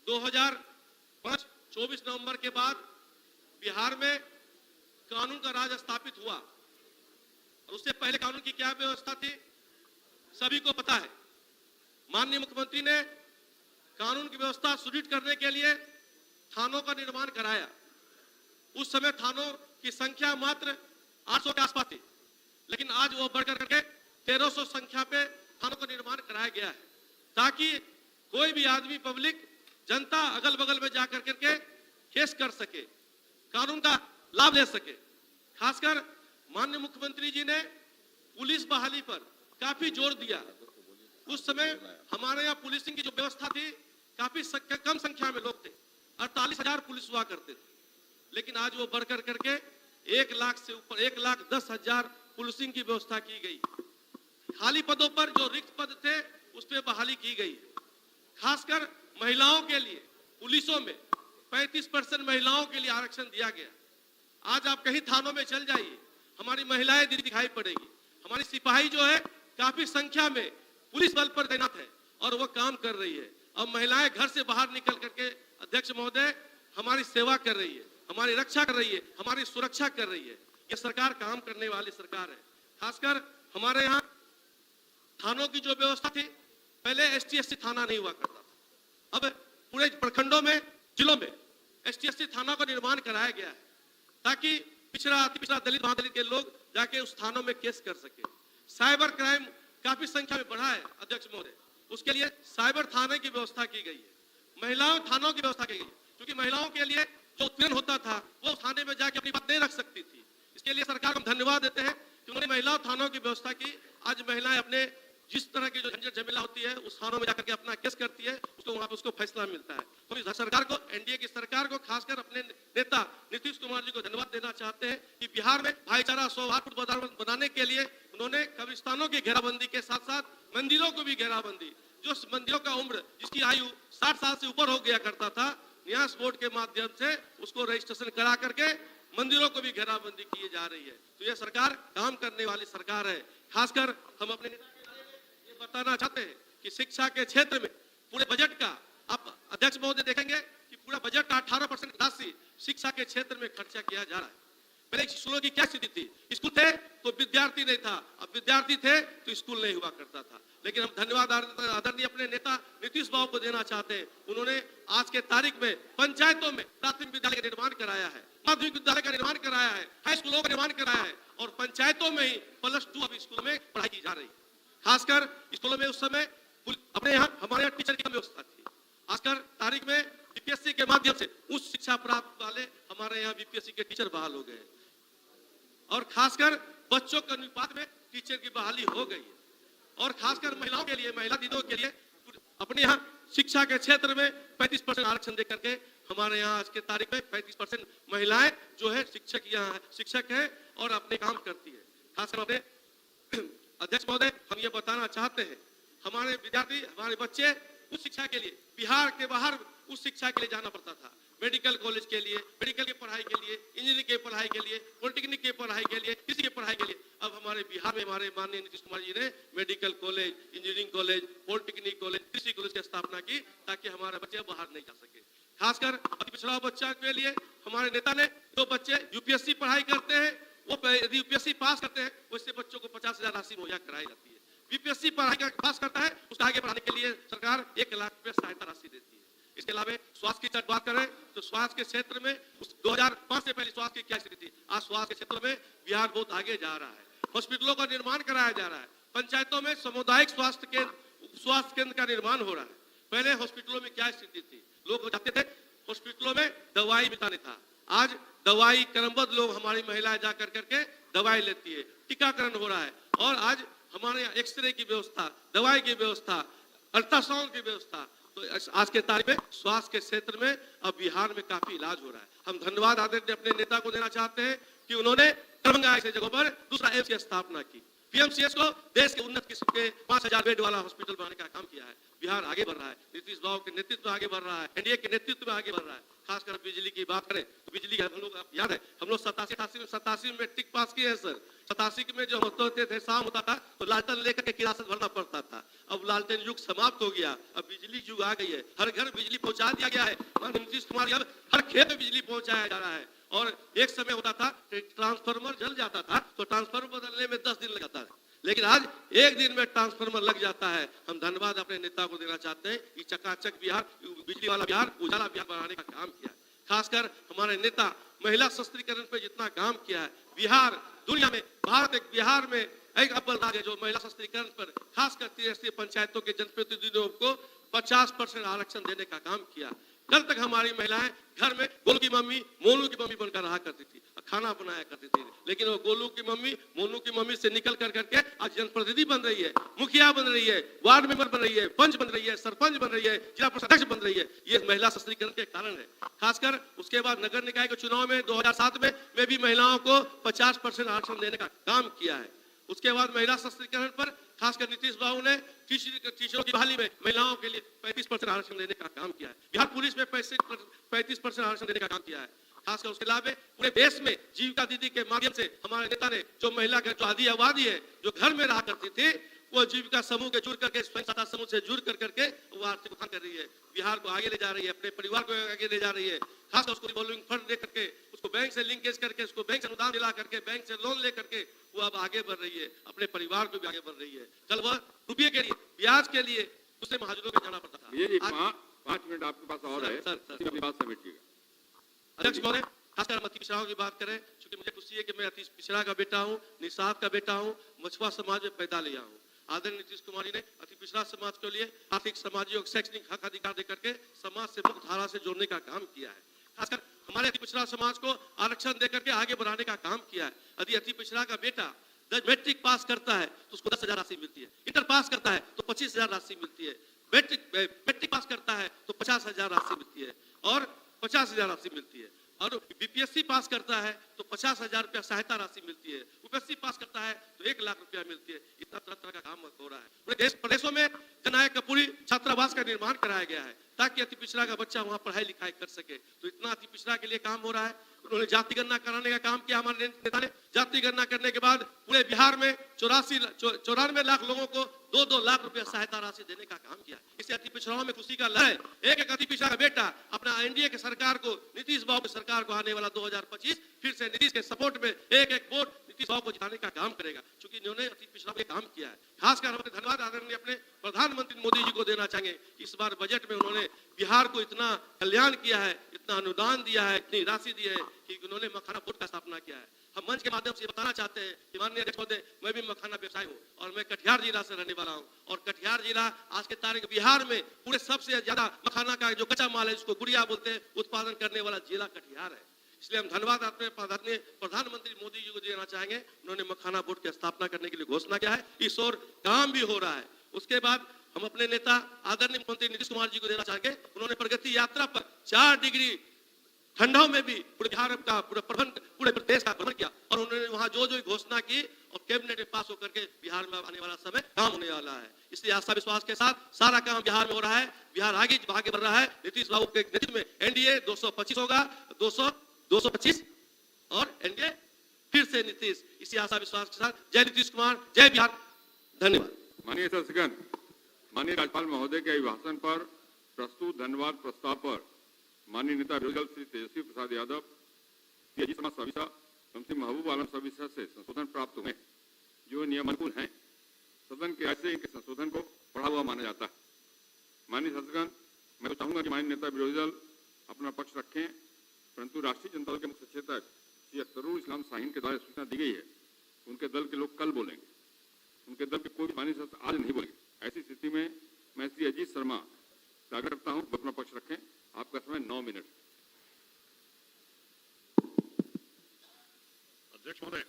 2024 नवंबर के बाद बिहार में कानून का राज स्थापित हुआ और उससे पहले कानून की क्या व्यवस्था थी सभी को पता है। माननीय मुख्यमंत्री ने कानून की व्यवस्था सुदृढ़ करने के लिए थानों का निर्माण कराया। उस समय थानों की संख्या मात्र 800 के आसपास थी, लेकिन आज वो बढ़कर करके 1300 संख्या पे थानों का निर्माण कराया गया है, ताकि कोई भी आदमी, पब्लिक, जनता अगल बगल में जाकर करके केस कर सके, कानून का लाभ ले सके। खासकर माननीय मुख्यमंत्री जी ने पुलिस बहाली पर काफी जोर दिया। उस समय हमारे यहाँ पुलिसिंग की जो व्यवस्था थी, काफी कम संख्या में लोग थे, 48,000 पुलिस हुआ करते थे, लेकिन आज वो बढ़कर करके 1 लाख से ऊपर 1,10,000 पुलिसिंग की व्यवस्था की गई। खाली पदों पर जो रिक्त पद थे उस पर बहाली की गई। खासकर महिलाओं के लिए पुलिसों में 35% महिलाओं के लिए आरक्षण दिया गया। आज आप कहीं थानों में चल जाइए, हमारी महिलाएं दिखाई पड़ेगी। हमारी सिपाही जो है काफी संख्या में पुलिस बल पर तैनात है और वो काम कर रही है। अब महिलाएं घर से बाहर निकल करके अध्यक्ष महोदय हमारी सेवा कर रही है, हमारी रक्षा कर रही है, हमारी सुरक्षा कर रही है। ये सरकार काम करने वाली सरकार है। खासकर हमारे यहाँ थानों की जो व्यवस्था थी, पहले ST/SC थाना नहीं हुआ करता था। अब पूरे प्रखंडों में, जिलों में ST/SC थाना का निर्माण कराया गया है, ताकि पिछड़ा, अति पिछड़ा, दलित, महादलित के लोग जाके उस थानों में केस कर सके। साइबर क्राइम काफी संख्या में बढ़ा है अध्यक्ष महोदय, उसके लिए साइबर थाने की व्यवस्था की गई है। महिलाओं थानों की व्यवस्था की गई, क्योंकि महिलाओं के लिए जो उत्पीड़न होता था वो थाने में जाके अपनी बात नहीं रख सकती थी। इसके लिए सरकार को हम धन्यवाद देते हैं कि उन्होंने महिला थानों की व्यवस्था की। आज महिलाएं अपने जिस तरह की जो झंझट झमेला होती है उस थानों में जाकर के अपना केस करती है, उसको वहां पर उसको फैसला मिलता है। तो इस सरकार को, एनडीए की सरकार को, खासकर अपने नेता नीतीश कुमार जी को धन्यवाद देना चाहते हैं कि बिहार में भाईचारा, सौहार्द बनाने के लिए उन्होंने कब्रिस्तानों की घेराबंदी के साथ साथ मंदिरों को भी घेराबंदी, जो मंदिरों का उम्र जिसकी आयु 60 साल से ऊपर हो गया करता था, न्यास बोर्ड के माध्यम से उसको रजिस्ट्रेशन करा करके मंदिरों को भी घेराबंदी की जा रही है। तो यह सरकार काम करने वाली सरकार है। खासकर हम अपने बताना चाहते हैं कि शिक्षा के क्षेत्र में पूरे बजट का आप अध्यक्ष महोदय देखेंगे कि पूरा बजट का 18% राशि शिक्षा के क्षेत्र में खर्चा किया जा रहा है। पहले स्कूलों की क्या स्थिति थी? स्कूल थे तो विद्यार्थी नहीं था, अब विद्यार्थी थे तो स्कूल नहीं हुआ करता था। लेकिन हम धन्यवाद आदरणीय अपने नेता नीतीश बाबू को देना चाहते हैं। उन्होंने आज के तारीख में पंचायतों में प्राथमिक विद्यालय का निर्माण कराया है, माध्यमिक विद्यालय का निर्माण कराया है, हाई स्कूलों का निर्माण कराया है और पंचायतों में ही +2 अब स्कूलों में पढ़ाई की जा रही है। खासकर स्कूलों में उस समय अपने यहाँ हमारे यहाँ टीचर की व्यवस्था थी। आजकल तारीख में बीपीएससी के माध्यम से उच्च शिक्षा प्राप्त वाले हमारे यहाँ बीपीएससी के टीचर बहाल हो गए और खासकर बच्चों के अनुपात में टीचर की बहाली हो गई है। और खासकर महिलाओं के लिए, महिला दीदियों के लिए अपने यहाँ शिक्षा के क्षेत्र में 35% आरक्षण देकर के हमारे यहाँ आज के तारीख में 35% महिलाएं जो है शिक्षक है और अपने काम करती है। खासकर अपने अध्यक्ष महोदय हम ये बताना चाहते हैं, हमारे विद्यार्थी, हमारे बच्चे उच्च शिक्षा के लिए बिहार के बाहर उच्च शिक्षा के लिए जाना पड़ता था। मेडिकल कॉलेज के लिए, मेडिकल की पढ़ाई के लिए, इंजीनियरिंग की पढ़ाई के लिए, पॉलिटेक्निक की पढ़ाई के लिए, किसी की पढ़ाई के लिए अब हमारे बिहार में हमारे माननीय नीतीश कुमार जी ने medical college, engineering college, polytechnic college, कृषि कॉलेज की स्थापना की ताकि हमारे बच्चे बाहर नहीं जा सके। खासकर अति पिछड़ा बच्चा के लिए हमारे नेता ने जो बच्चे यूपीएससी पढ़ाई करते हैं वो यदि यूपीएससी पास करते हैं उससे बच्चों को 50,000 राशि मुहैया कराई जाती है। बीपीएससी पढ़ाई का पास करता है उसका आगे बढ़ाने के लिए सरकार 1 लाख रुपए सहायता राशि देती है। इसके अलावा स्वास्थ्य की बात करें तो स्वास्थ्य के क्षेत्र में 2005 से पहले स्वास्थ्य की क्या स्थिति थी, आज स्वास्थ्य के क्षेत्र में बिहार बहुत आगे जा रहा है। हॉस्पिटलों का निर्माण कराया जा रहा है, पंचायतों में सामुदायिक स्वास्थ्य केंद्र का निर्माण हो रहा है। पहले हॉस्पिटलों में क्या स्थिति थी, लोग जाते थे हॉस्पिटलों में दवाई मिलता नहीं था, आज दवाई क्रमबद्ध लोग हमारी महिलाएं जाकर करके दवाई लेती है, टीकाकरण हो रहा है और आज हमारे यहाँ एक्सरे की व्यवस्था, दवाई की व्यवस्था, अल्ट्रासाउंड की व्यवस्था, तो आज के तारीख में स्वास्थ्य के क्षेत्र में अब बिहार में काफी इलाज हो रहा है। हम धन्यवाद आदरणीय अपने नेता को देना चाहते हैं कि उन्होंने दरभंगा ऐसे जगहों पर दूसरा एम्स की स्थापना की, पीएमसीएच को देश के उन्नत किस्म के 5,000 बेड वाला हॉस्पिटल बनाने का काम किया है। बिहार आगे बढ़ रहा है, नीतीश बाबू के नेतृत्व में आगे बढ़ रहा है, एनडीए के नेतृत्व में आगे बढ़ रहा है। खासकर बिजली की बात करें तो बिजली हम लोग याद है हम लोग 87 में मैट्रिक पास किए हैं सर। 87 में जो होते थे शाम होता था तो लालटेन लेकर के किरासन भरना पड़ता था। अब लालटेन युग समाप्त हो गया, अब बिजली युग आ गई है, हर घर बिजली पहुंचा दिया गया है। नीतीश कुमार अब हर खेत में बिजली पहुंचाया जा रहा है और एक समय होता था ट्रांसफार्मर जल जाता था तो ट्रांसफार्मर बदलने में 10 दिन लग जाता है, लेकिन आज 1 दिन में ट्रांसफार्मर लग जाता है। हम धन्यवाद अपने नेता को देना चाहते हैं कि चकाचक बिहार, बिजली वाला बिहार, उजाला बिहार बनाने का काम किया। खासकर हमारे नेता महिला सशक्तिकरण पे जितना काम किया है, बिहार दुनिया में, भारत एक बिहार में एक अव्वल राज्य है जो महिला सशक्तिकरण पर खासकर 63 पंचायतों के जनप्रतिनिधियों को 50% आरक्षण देने का काम किया। कल तक हमारी महिलाएं घर में गोलू की मम्मी, मोनू की मम्मी बनकर रहा करती थी, खाना बनाया करती थी, लेकिन वो गोलू की मम्मी, मोनू की मम्मी से निकल कर करके आज जनप्रतिनिधि बन रही है, मुखिया बन रही है, वार्ड मेंबर बन रही है, पंच बन रही है, सरपंच बन रही है, जिला परिषद अध्यक्ष बन रही है। ये महिला सशक्तिकरण के कारण है। खासकर उसके बाद नगर निकाय के चुनाव में 2007 में भी महिलाओं को 50% आरक्षण देने का काम किया है। उसके बाद महिला सशक्तिकरण पर खासकर नीतीश बाबू ने टीचरों की बहाली में महिलाओं के लिए 35% आरक्षण देने का काम किया है। बिहार पुलिस में 35% आरक्षण देने का काम किया है। खासकर उसके अलावा पूरे देश में जीविका दीदी के माध्यम से हमारे नेता ने जो महिला का जो आधी आबादी है जो घर में रहा करती थी वो जीविका समूह के जुड़ करके, स्वयं सहायता समूह से जुड़ कर करके वो आर्थिक उत्थान कर रही है, बिहार को आगे ले जा रही है, अपने परिवार को आगे ले जा रही है। खासकर उसको रिवॉल्विंग फंड दे करके, उसको बैंक से लिंकेज करके, उसको बैंक से अनुदान दिला करके, बैंक से लोन ले करके वो अब आगे बढ़ रही है, अपने परिवार को भी आगे बढ़ रही है। कल वह रुपये के लिए, ब्याज के लिए दूसरे महाजनों को जाना पड़ता था। ये 5 मिनट आपके पास और है, अपनी बात समेटिएगा। अध्यक्ष महोदय, खासकर हम अति पिछड़ाओं की बात करें, क्योंकि मुझे खुशी है कि मैं अति पिछड़ा का बेटा हूँ, निषाद का बेटा हूँ, मछुआ समाज में पैदा लिया हूँ। आदरणीय नीतीश कुमार जी ने अति पिछड़ा समाज के लिए आर्थिक, सामाजिक और शैक्षणिक हक अधिकार देकर के समाज से मुक्त धारा से जोड़ने का काम किया है। खासकर हमारे अति पिछड़ा समाज को आरक्षण देकर के आगे बढ़ाने का काम किया है। यदि अति पिछड़ा का बेटा मैट्रिक पास करता है तो उसको 10,000 राशि मिलती है, इंटर पास करता है तो 25,000 राशि मिलती है, मैट्रिक पास करता है तो 50,000 राशि मिलती है और 50,000 राशि मिलती है, और बीपीएससी पास करता है तो 50,000 रुपया सहायता राशि मिलती है, यूपीएससी पास करता है तो 1 लाख रुपया मिलती है। इतना तरह तरह का काम हो रहा है। पूरे देश प्रदेशों में जननायक का पूरी छात्रावास का निर्माण कराया गया है ताकि अति पिछड़ा का बच्चा वहां पढ़ाई लिखाई कर सके। तो इतना अति पिछड़ा के लिए काम हो रहा है। उन्होंने जाति गणना कराने का काम किया हमारे नेता ने। जाति गणना करने के बाद पूरे बिहार में 94 लाख लोगों को 2-2 लाख रुपया सहायता राशि देने का काम किया। इससे अति पिछड़ाओं में खुशी का लहर। एक एक अति पिछड़ा का बेटा अपना एनडीए के सरकार को, नीतीश बाबू की सरकार को आने वाला 2025 फिर से नीतीश के सपोर्ट में एक एक वोट नीतीश बाबू को जिताने का काम करेगा, क्योंकि इन्होंने अति पिछड़ा में काम किया है। खासकर हम धन्यवाद आदरणीय अपने प्रधानमंत्री मोदी जी को देना चाहेंगे कि इस बार बजट में उन्होंने बिहार को इतना कल्याण किया है, इतना अनुदान दिया है, इतनी राशि दी है कि उन्होंने मखाना बोर्ड का स्थापना किया है। हम मंच के माध्यम से बताना चाहते हैं कि माननीय अध्यक्ष महोदय, मैं भी मखाना व्यवसायी हूँ और मैं कटिहार जिला से रहने वाला हूँ। और कटिहार जिला आज के तारीख बिहार में पूरे सबसे ज्यादा मखाना का जो कच्चा माल है, उसको गुड़िया बोलते हैं, उत्पादन करने वाला जिला कटिहार है। इसलिए हम धन्यवाद अपने प्रधानमंत्री मोदी जी को देना चाहेंगे। उन्होंने मखाना बोर्ड की स्थापना करने के लिए घोषणा किया है, इस ओर काम भी हो रहा है। उसके बाद हम अपने नेता आदरणीय मुख्यमंत्री नीतीश कुमार जी को देना चाहेंगे। उन्होंने प्रगति यात्रा पर 4 डिग्री ठंडाओं में भी पूरे बिहार का पूरे प्रदेश का भ्रमण किया और उन्होंने वहां जो जो घोषणा की और कैबिनेट में पास होकर के बिहार में आने वाला समय काम होने वाला है। इसलिए आशा विश्वास के साथ सारा काम बिहार में हो रहा है। बिहार आगे बढ़ रहा है। नीतीश बाबू के नेतृत्व में एनडीए 225 होगा, 225 और एनडीए फिर से नीतीश। इसी आशा विश्वास के साथ जय नीतीश कुमार, जय बिहार। धन्यवाद। माननीय सदस्यगण, माननीय राज्यपाल महोदय के अभिभाषण पर प्रस्तुत धन्यवाद प्रस्ताव पर माननीय नेता विरोधी दल श्री तेजस्वी प्रसाद यादव, श्री अजीत समाज सविता एवं श्री महबूब आलम सविता से संशोधन प्राप्त हुए जो नियमानुकूल हैं। सदन के ऐसे इनके संशोधन को पढ़ा हुआ माना जाता है। माननीय सदस्यगण, मैं तो चाहूंगा कि माननीय नेता विरोधी दल अपना पक्ष रखें, परंतु राष्ट्रीय जनता दल के मुख्य सचेतक श्री अख्तरुल इस्लाम शाहीन के द्वारा सूचना दी गई है, उनके दल के लोग कल बोलेंगे, उनके दल के कोई भी माननीय सदस्य आज नहीं बोलेंगे। ऐसी स्थिति में मैं श्री अजीत शर्मा से आग्रह करता हूं अपना पक्ष रखें। आपका समय 9 मिनट। अध्यक्ष महोदय,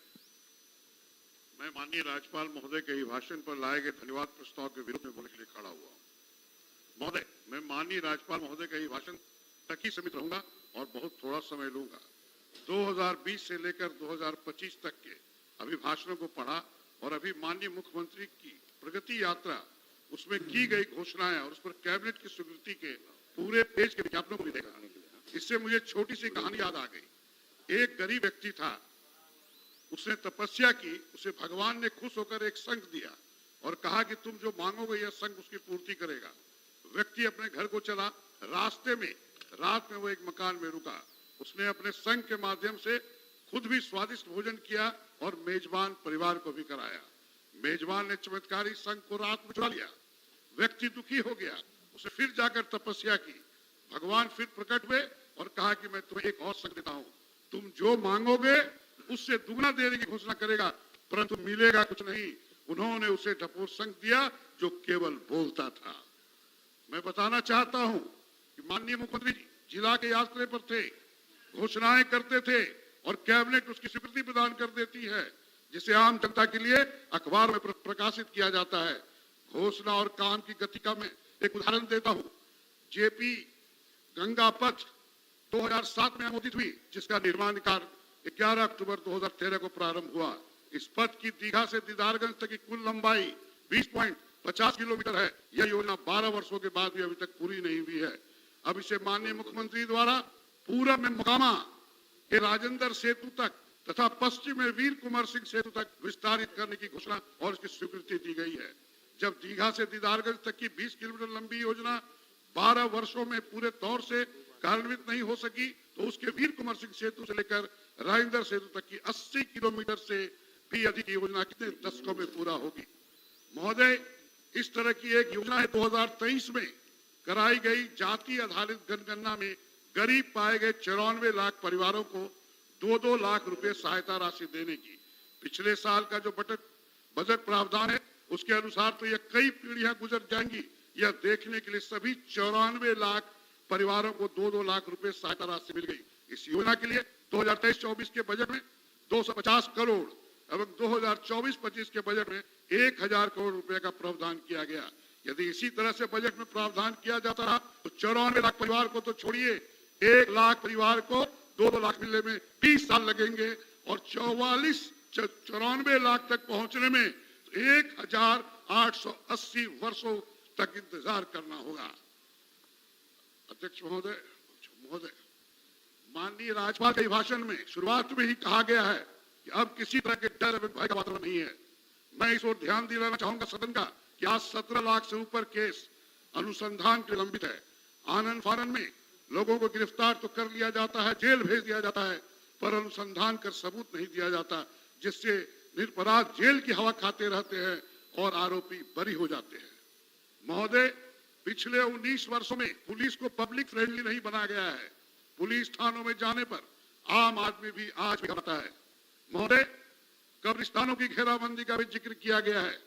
मैं माननीय राज्यपाल महोदय के अभिभाषण पर लाए गए धन्यवाद प्रस्ताव के विरोध में बोलने के लिए खड़ा हुआ हूं। महोदय, मैं माननीय राज्यपाल महोदय के अभिभाषण तक ही सीमित रहूंगा और बहुत थोड़ा समय लूंगा। 2020 से लेकर 2025 तक के अभिभाषणों को पढ़ा और अभी माननीय मुख्यमंत्री की प्रगति यात्रा, उसमें की गई घोषणाएं और उस पर कैबिनेट की स्वीकृति के पूरे पेज के विज्ञापनों को भी देखा। इससे मुझे छोटी सी कहानी याद आ गई। एक गरीब व्यक्ति था, उसने तपस्या की, उसे भगवान ने खुश होकर एक शंख दिया और कहा कि तुम जो मांगोगे यह शंख उसकी पूर्ति करेगा। व्यक्ति अपने घर को चला। रास्ते में रात में वो एक मकान में रुका। उसने अपने शंख के माध्यम से खुद भी स्वादिष्ट भोजन किया और मेजबान परिवार को भी कराया। मेजबान ने चमत्कारी शंख को रात में चुरा लिया। व्यक्ति दुखी हो गया। उसने फिर जाकर तपस्या की। भगवान फिर प्रकट हुए और कहा कि मैं तुम्हें एक और शंख देता हूं, तुम जो मांगोगे उससे दुगना देने की घोषणा करेगा, परंतु मिलेगा कुछ नहीं। उन्होंने उसे ढपोर शंख दिया जो केवल बोलता था। मैं बताना चाहता हूं कि माननीय मुख्यमंत्री जिला के यात्रा पर थे, घोषणाएं करते थे और कैबिनेट उसकी स्वीकृति प्रदान कर देती है, जिसे आम जनता के लिए अखबार में प्रकाशित किया जाता है। घोषणा और काम की गति का मैं एक उदाहरण देता हूं। जेपी गंगा पथ 2007 में अनुमोदित हुई, जिसका निर्माण कार्य 11 अक्टूबर 2013 को प्रारंभ हुआ। इस पथ की दीघा से दीदारगंज तक की कुल लंबाई 20.50 किलोमीटर है। यह योजना 12 वर्षों के बाद भी अभी तक पूरी नहीं हुई है। अब इसे माननीय मुख्यमंत्री द्वारा पूर्व में मोकामा के राजेंद्र सेतु तक तथा पश्चिम में वीर कुंवर सिंह सेतु तक विस्तारित करने की घोषणा और इसकी स्वीकृति दी गई है। जब दीघा से दीदारगंज तक की 20 किलोमीटर लंबी योजना 12 वर्षों में पूरे तौर से कार्यान्वित नहीं हो सकी, तो उसके वीर कुंवर सिंह सेतु से लेकर राजेंद्र सेतु तक की 80 किलोमीटर से भी अधिक योजना कितने दशकों में पूरा होगी। महोदय, इस तरह की एक योजना है 2023 में कराई गई जाति आधारित जनगणना में गरीब पाए गए 94 लाख परिवारों को 2-2 लाख रुपए सहायता राशि देने की। पिछले साल का जो बजट प्रावधान है उसके अनुसार तो यह कई पीढ़ियां गुजर जाएंगी। यह देखने के लिए सभी 94 लाख परिवारों को 2-2 लाख रुपए सहायता राशि मिल गई। इस योजना के लिए 2023-24 के बजट में 250 करोड़ एवं 2024-25 के बजट में 1000 करोड़ रुपए का प्रावधान किया गया। यदि इसी तरह से बजट में प्रावधान किया जाता रहा तो 94 लाख परिवार को तो छोड़िए, 1 लाख परिवार को 2-2 लाख मिलने में 20 साल लगेंगे और 94 लाख तक पहुंचने में 1880 वर्षों तक इंतजार करना होगा। अध्यक्ष महोदय, माननीय राज्यपाल के भाषण में शुरुआत में ही कहा गया है कि अब किसी तरह के डर एवं भय का वातावरण नहीं है। मैं इस ओर ध्यान दिलाना चाहूंगा सदन का कि आज 17 लाख से ऊपर केस अनुसंधान के लंबित है। आनंद फानन में लोगों को गिरफ्तार तो कर लिया जाता है, जेल भेज दिया जाता है, पर अनुसंधान कर सबूत नहीं दिया जाता, जिससे निरपराध जेल की हवा खाते रहते हैं और आरोपी बरी हो जाते हैं। महोदय, पिछले 19 वर्षों में पुलिस को पब्लिक फ्रेंडली नहीं बनाया गया है। पुलिस थानों में जाने पर आम आदमी भी आज भी घबराता है। महोदय, कब्रिस्तानों की घेराबंदी का भी जिक्र किया गया है,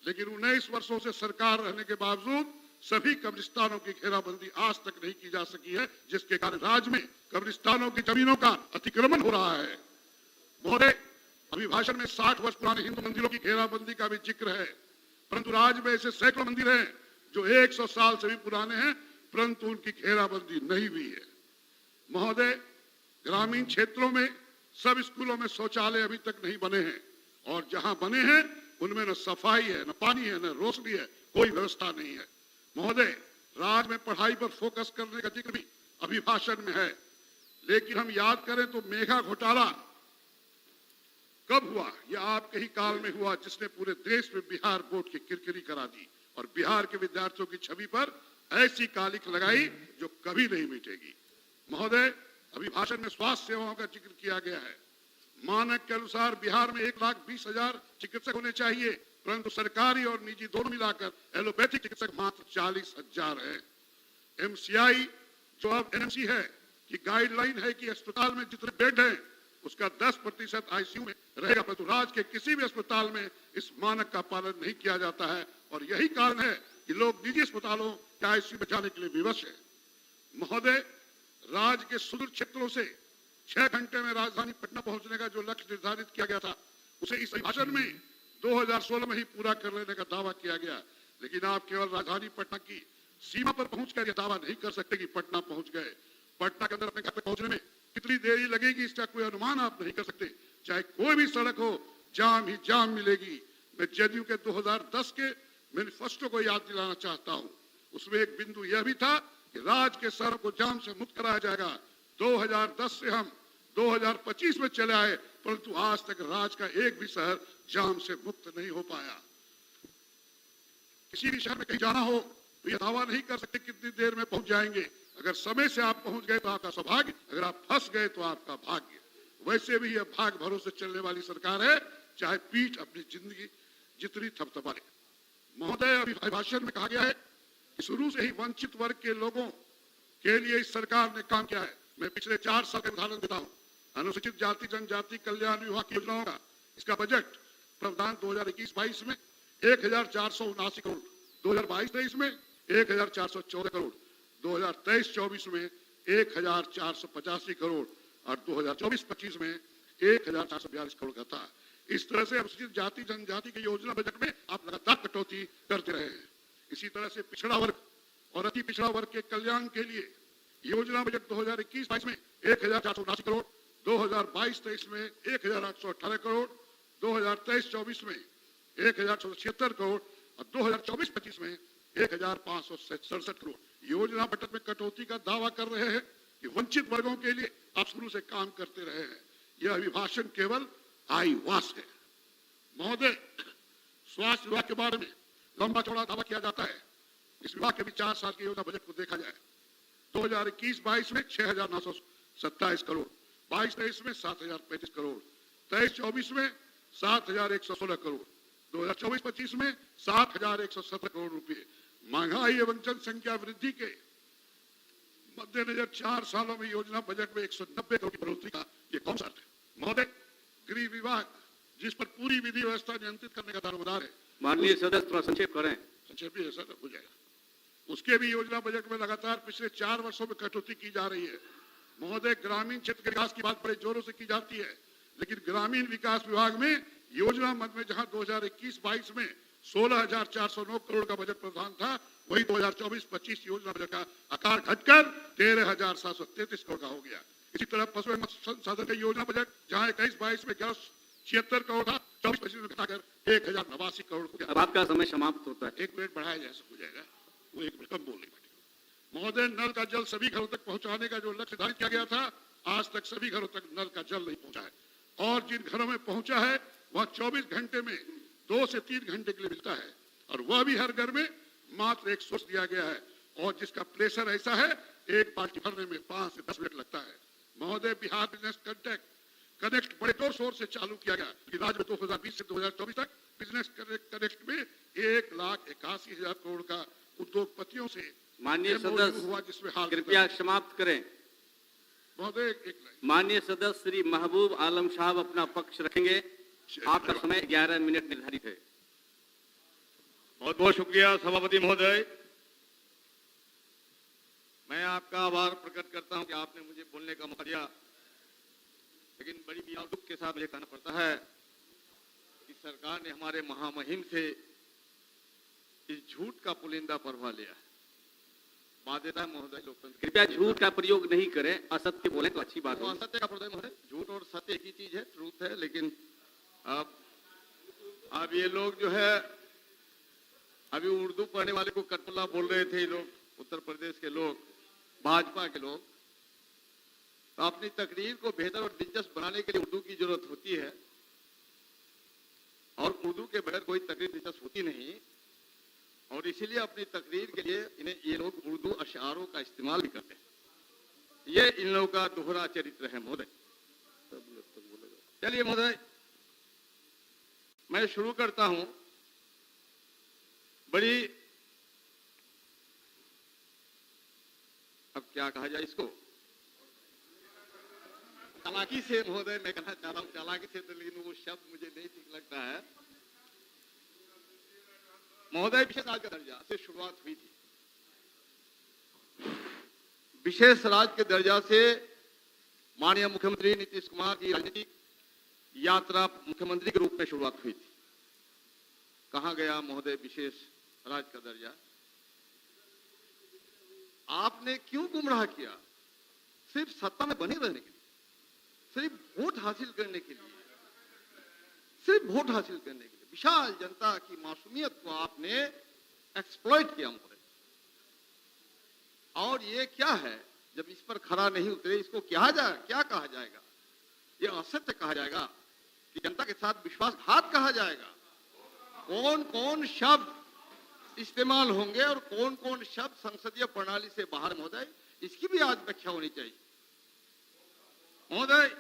लेकिन 19 वर्षों से सरकार रहने के बावजूद सभी कब्रिस्तानों की घेराबंदी आज तक नहीं की जा सकी है, जिसके कारण राज्य में कब्रिस्तानों की जमीनों का अतिक्रमण हो रहा है। महोदय, अभिभाषण में 60 वर्ष पुराने हिंदू मंदिरों की घेराबंदी का भी जिक्र है, परंतु राज्य में ऐसे सैकड़ों मंदिर हैं जो 100 साल से भी पुराने हैं, परंतु उनकी घेराबंदी नहीं हुई है। महोदय, ग्रामीण क्षेत्रों में सब स्कूलों में शौचालय अभी तक नहीं बने हैं, और जहां बने हैं उनमें न सफाई है, न पानी है, न रोशनी है, कोई व्यवस्था नहीं है। महोदय, राज्य में पढ़ाई पर फोकस करने का जिक्र भी अभिभाषण में है, लेकिन हम याद करें तो मेघा घोटाला कब हुआ? यह आपके ही काल में हुआ, जिसने पूरे देश में बिहार बोर्ड की किरकिरी करा दी और बिहार के विद्यार्थियों की छवि पर ऐसी कालिख लगाई जो कभी नहीं मिटेगी। महोदय, अभिभाषण में स्वास्थ्य सेवाओं का जिक्र किया गया है। मानक के अनुसार बिहार में 1,20,000 चिकित्सक होने चाहिए, परंतु सरकारी और निजी दोनों मिलाकर एलोपैथिक चिकित्सक मात्र 40,000 है। एमसीआई जो अब एनएमसी है कि गाइडलाइन है कि अस्पताल में जितने बेड हैं उसका 10% आईसीयू में रहेगा, परंतु राज्य के किसी भी अस्पताल में इस मानक का पालन नहीं किया जाता है, और यही कारण है कि लोग निजी अस्पतालों के आईसीयू में जाने के लिए विवश है। महोदय, राज्य के सुदूर क्षेत्रों से 6 घंटे में राजधानी पटना पहुंचने का जो लक्ष्य निर्धारित किया गया था, उसे इस भाषण में 2016 में ही पूरा कर लेने का दावा किया गया, लेकिन आप केवल राजधानी पटना की सीमा पर पहुंचकर यह दावा नहीं कर सकते कि पटना पहुंच गए। पटना के अंदर अपने घर तक पहुंचने में कितनी देरी लगेगी इसका कोई अनुमान आप नहीं कर सकते। चाहे कोई भी सड़क हो, जाम ही जाम मिलेगी। मैं जदयू के 2010 के मैनिफेस्टो को याद दिलाना चाहता हूं। उसमें एक बिंदु यह भी था कि राज्य के शहरों को जाम से मुक्त कराया जाएगा। 2010 से हम 2025 में चले आए, परंतु आज तक राज्य का एक भी शहर जाम से मुक्त नहीं हो पाया। किसी भी शहर में कहीं जाना हो तो यह दावा नहीं कर सकते कितनी देर में पहुंच जाएंगे। अगर समय से आप पहुंच गए तो आपका सौभाग्य, अगर आप फंस गए तो आपका भाग्य। वैसे भी यह भाग भरोसे चलने वाली सरकार है, चाहे पीठ अपनी जिंदगी जितनी थपथपा ले। महोदय, अभिभाषण में कहा गया है कि शुरू से ही वंचित वर्ग के लोगों के लिए इस सरकार ने काम किया है। मैं पिछले 4 साल का उदाहरण देता हूं। अनुसूचित जाति जनजाति कल्याण विभाग की योजनाओं का इसका बजट प्रावधान 2021-22 में 1,479 करोड़, 2022-23 में 1,414 करोड़, 2023-24 में 1,485 करोड़ और 2024-25 में 1,442 करोड़ का था। इस तरह से अनुसूचित जाति जनजाति की योजना बजट में आप लगातार कटौती करते रहे हैं। इसी तरह से पिछड़ा वर्ग और अति पिछड़ा वर्ग के कल्याण के लिए योजना बजट 2021-22 में 1,479 करोड़, 2022-23 में 1,818 करोड़, 2023-24 में 1,676 करोड़ और 2024-25 में 1,567 करोड़। योजना बजट में कटौती का दावा कर रहे हैं कि वंचित वर्गों के लिए आप शुरू से काम करते रहे हैं। यह अभिभाषण केवल आईवास है। महोदय, स्वास्थ्य विभाग के बारे में लंबा चौड़ा दावा किया जाता है। इस विभाग के भी 4 साल की योजना बजट को देखा जाए 2021-22 में 6,927 करोड़, 22-23 में 7,035 करोड़, 23-24 में 7,116 करोड़, 2024-25 में 7,117 करोड़ रुपए। महंगाई एवं जनसंख्या वृद्धि के मद्देनजर 4 सालों में योजना बजट में 190 करोड़ की बढ़ोतरी का ये कौन सा अर्थ है? महोदय, गृह विभाग जिस पर पूरी विधि व्यवस्था नियंत्रित करने का दारोमदार है, माननीय सदस्य थोड़ा संक्षेप करें। संक्षेप ही ऐसा हो जाएगा। उसके भी योजना बजट में लगातार पिछले 4 वर्षों में कटौती की जा रही है। महोदय, ग्रामीण क्षेत्र के विकास की बात बड़े जोरों से की जाती है, लेकिन ग्रामीण विकास विभाग में योजना मद में जहां 2021-22 में 16,409 करोड़ का बजट प्रावधान था, वही 2024-25 योजना बजट का आकार घटकर 13,733 करोड़ का हो गया। इसी तरह पशु एवं मत्स्य संसाधन का योजना बजट जहां 21-22 में 1,176 करोड़ था, 24% में घटाकर 1089 करोड़ को अब आपका समय समाप्त होता है। 1 मिनट बढ़ाया जा हो जाएगा, वो 1 मिनट कम बोलने पार्टी। महोदय, नल का जल सभी घरों तक पहुंचाने का जो लक्ष्य निर्धारित किया गया था, आज तक सभी घरों तक नल का जल नहीं पहुंचा है, और जिन घरों में पहुंचा है वह 24 घंटे में 2 से 3 घंटे के लिए मिलता है, और वह भी हर घर में मात्र एक सोर्स दिया गया है, और जिसका प्रेशर ऐसा है एक बाल्टी भरने में 5 से 10 मिनट लगता है। महोदय, बिहार बिजनेस कनेक्ट बड़े जोर शोर से चालू किया गया कि राज्य में 2020 से 2024 तक बिजनेस कनेक्ट में 1,81,000 करोड़ का उद्योगपतियों से माननीय MOU सदस्य हुआ, जिसमें हाल कृपया समाप्त करें। महोदय एक लाइन। माननीय सदस्य श्री महबूब आलम साहब अपना पक्ष रखेंगे। आपका समय 11 मिनट निर्धारित है। बहुत बहुत शुक्रिया सभापति महोदय। मैं आपका आभार प्रकट करता हूं कि आपने मुझे बोलने का मौका दिया, लेकिन बड़ी पीड़ा और दुख के साथ मुझे कहना पड़ता है कि सरकार ने हमारे महामहिम से इस झूठ का पुलिंदा परवा लिया है। बाध्यता महोदय लोकतंत्र। कृपया झूठ का प्रयोग नहीं करें, असत्य बोले तो अच्छी बात तो होगी। असत्य का प्रयोग महोदय, झूठ और सत्य एक ही चीज है, ट्रूथ है, लेकिन अब ये लोग जो है, अभी उर्दू पढ़ने वाले को कटपुल्ला बोल रहे थे ये लोग, उत्तर प्रदेश के लोग, भाजपा के लोग। तो अपनी तकरीर को बेहतर और दिलचस्प बनाने के लिए उर्दू की जरूरत होती है, और उर्दू के बगैर कोई तकरीर दिलचस्प होती नहीं, और इसीलिए अपनी तकरीर के लिए इन्हें ये लोग उर्दू अशआरों का इस्तेमाल भी करते हैं। ये इन लोगों का दोहरा चरित्र है महोदय। चलिए महोदय, मैं शुरू करता हूं। बड़ी, अब क्या कहा जाए इसको, चालाकी से महोदय मैं कहना चाह रहा हूं, चालाकी से तो, लेकिन वो शब्द मुझे नहीं ठीक लगता है महोदय। विशेष राज्य का दर्जा से शुरुआत हुई थी। विशेष राज्य के दर्जा से माननीय मुख्यमंत्री नीतीश कुमार की राजनीतिक यात्रा मुख्यमंत्री के रूप में शुरुआत हुई थी। कहां गया महोदय विशेष राज्य का दर्जा? आपने क्यों गुमराह किया? सिर्फ सत्ता में बने रहने के लिए, सिर्फ वोट हासिल करने के लिए, सिर्फ वोट हासिल करने के लिए विशाल जनता की मासूमियत को आपने एक्सप्लॉइट किया महोदय। और ये क्या है, जब इस पर खरा नहीं उतरे, इसको क्या कहा जाएगा? ये असत्य कहा जाएगा कि जनता के साथ विश्वासघात कहा जाएगा। कौन कौन शब्द इस्तेमाल होंगे और कौन कौन शब्द संसदीय प्रणाली से बाहर महोदय, इसकी भी आज व्याख्या होनी चाहिए महोदय।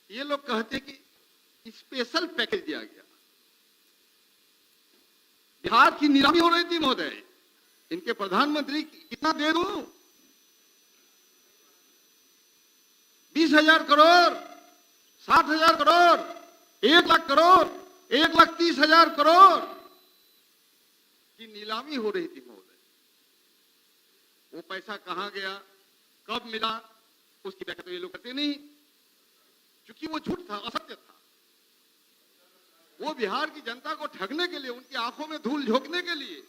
ये लोग कहते कि स्पेशल पैकेज दिया गया, बिहार की नीलामी हो रही थी महोदय। इनके प्रधानमंत्री कितना दे दूं? 20,000 करोड़, 60,000 करोड़, 1 लाख करोड़, 1,30,000 करोड़ की नीलामी हो रही थी महोदय। वो पैसा कहां गया, कब मिला, उसकी व्याख्या तो ये लोग करते नहीं, क्योंकि वो झूठ था, असत्य था। वो बिहार की जनता को ठगने के लिए, उनकी आंखों में धूल झोंकने के लिए,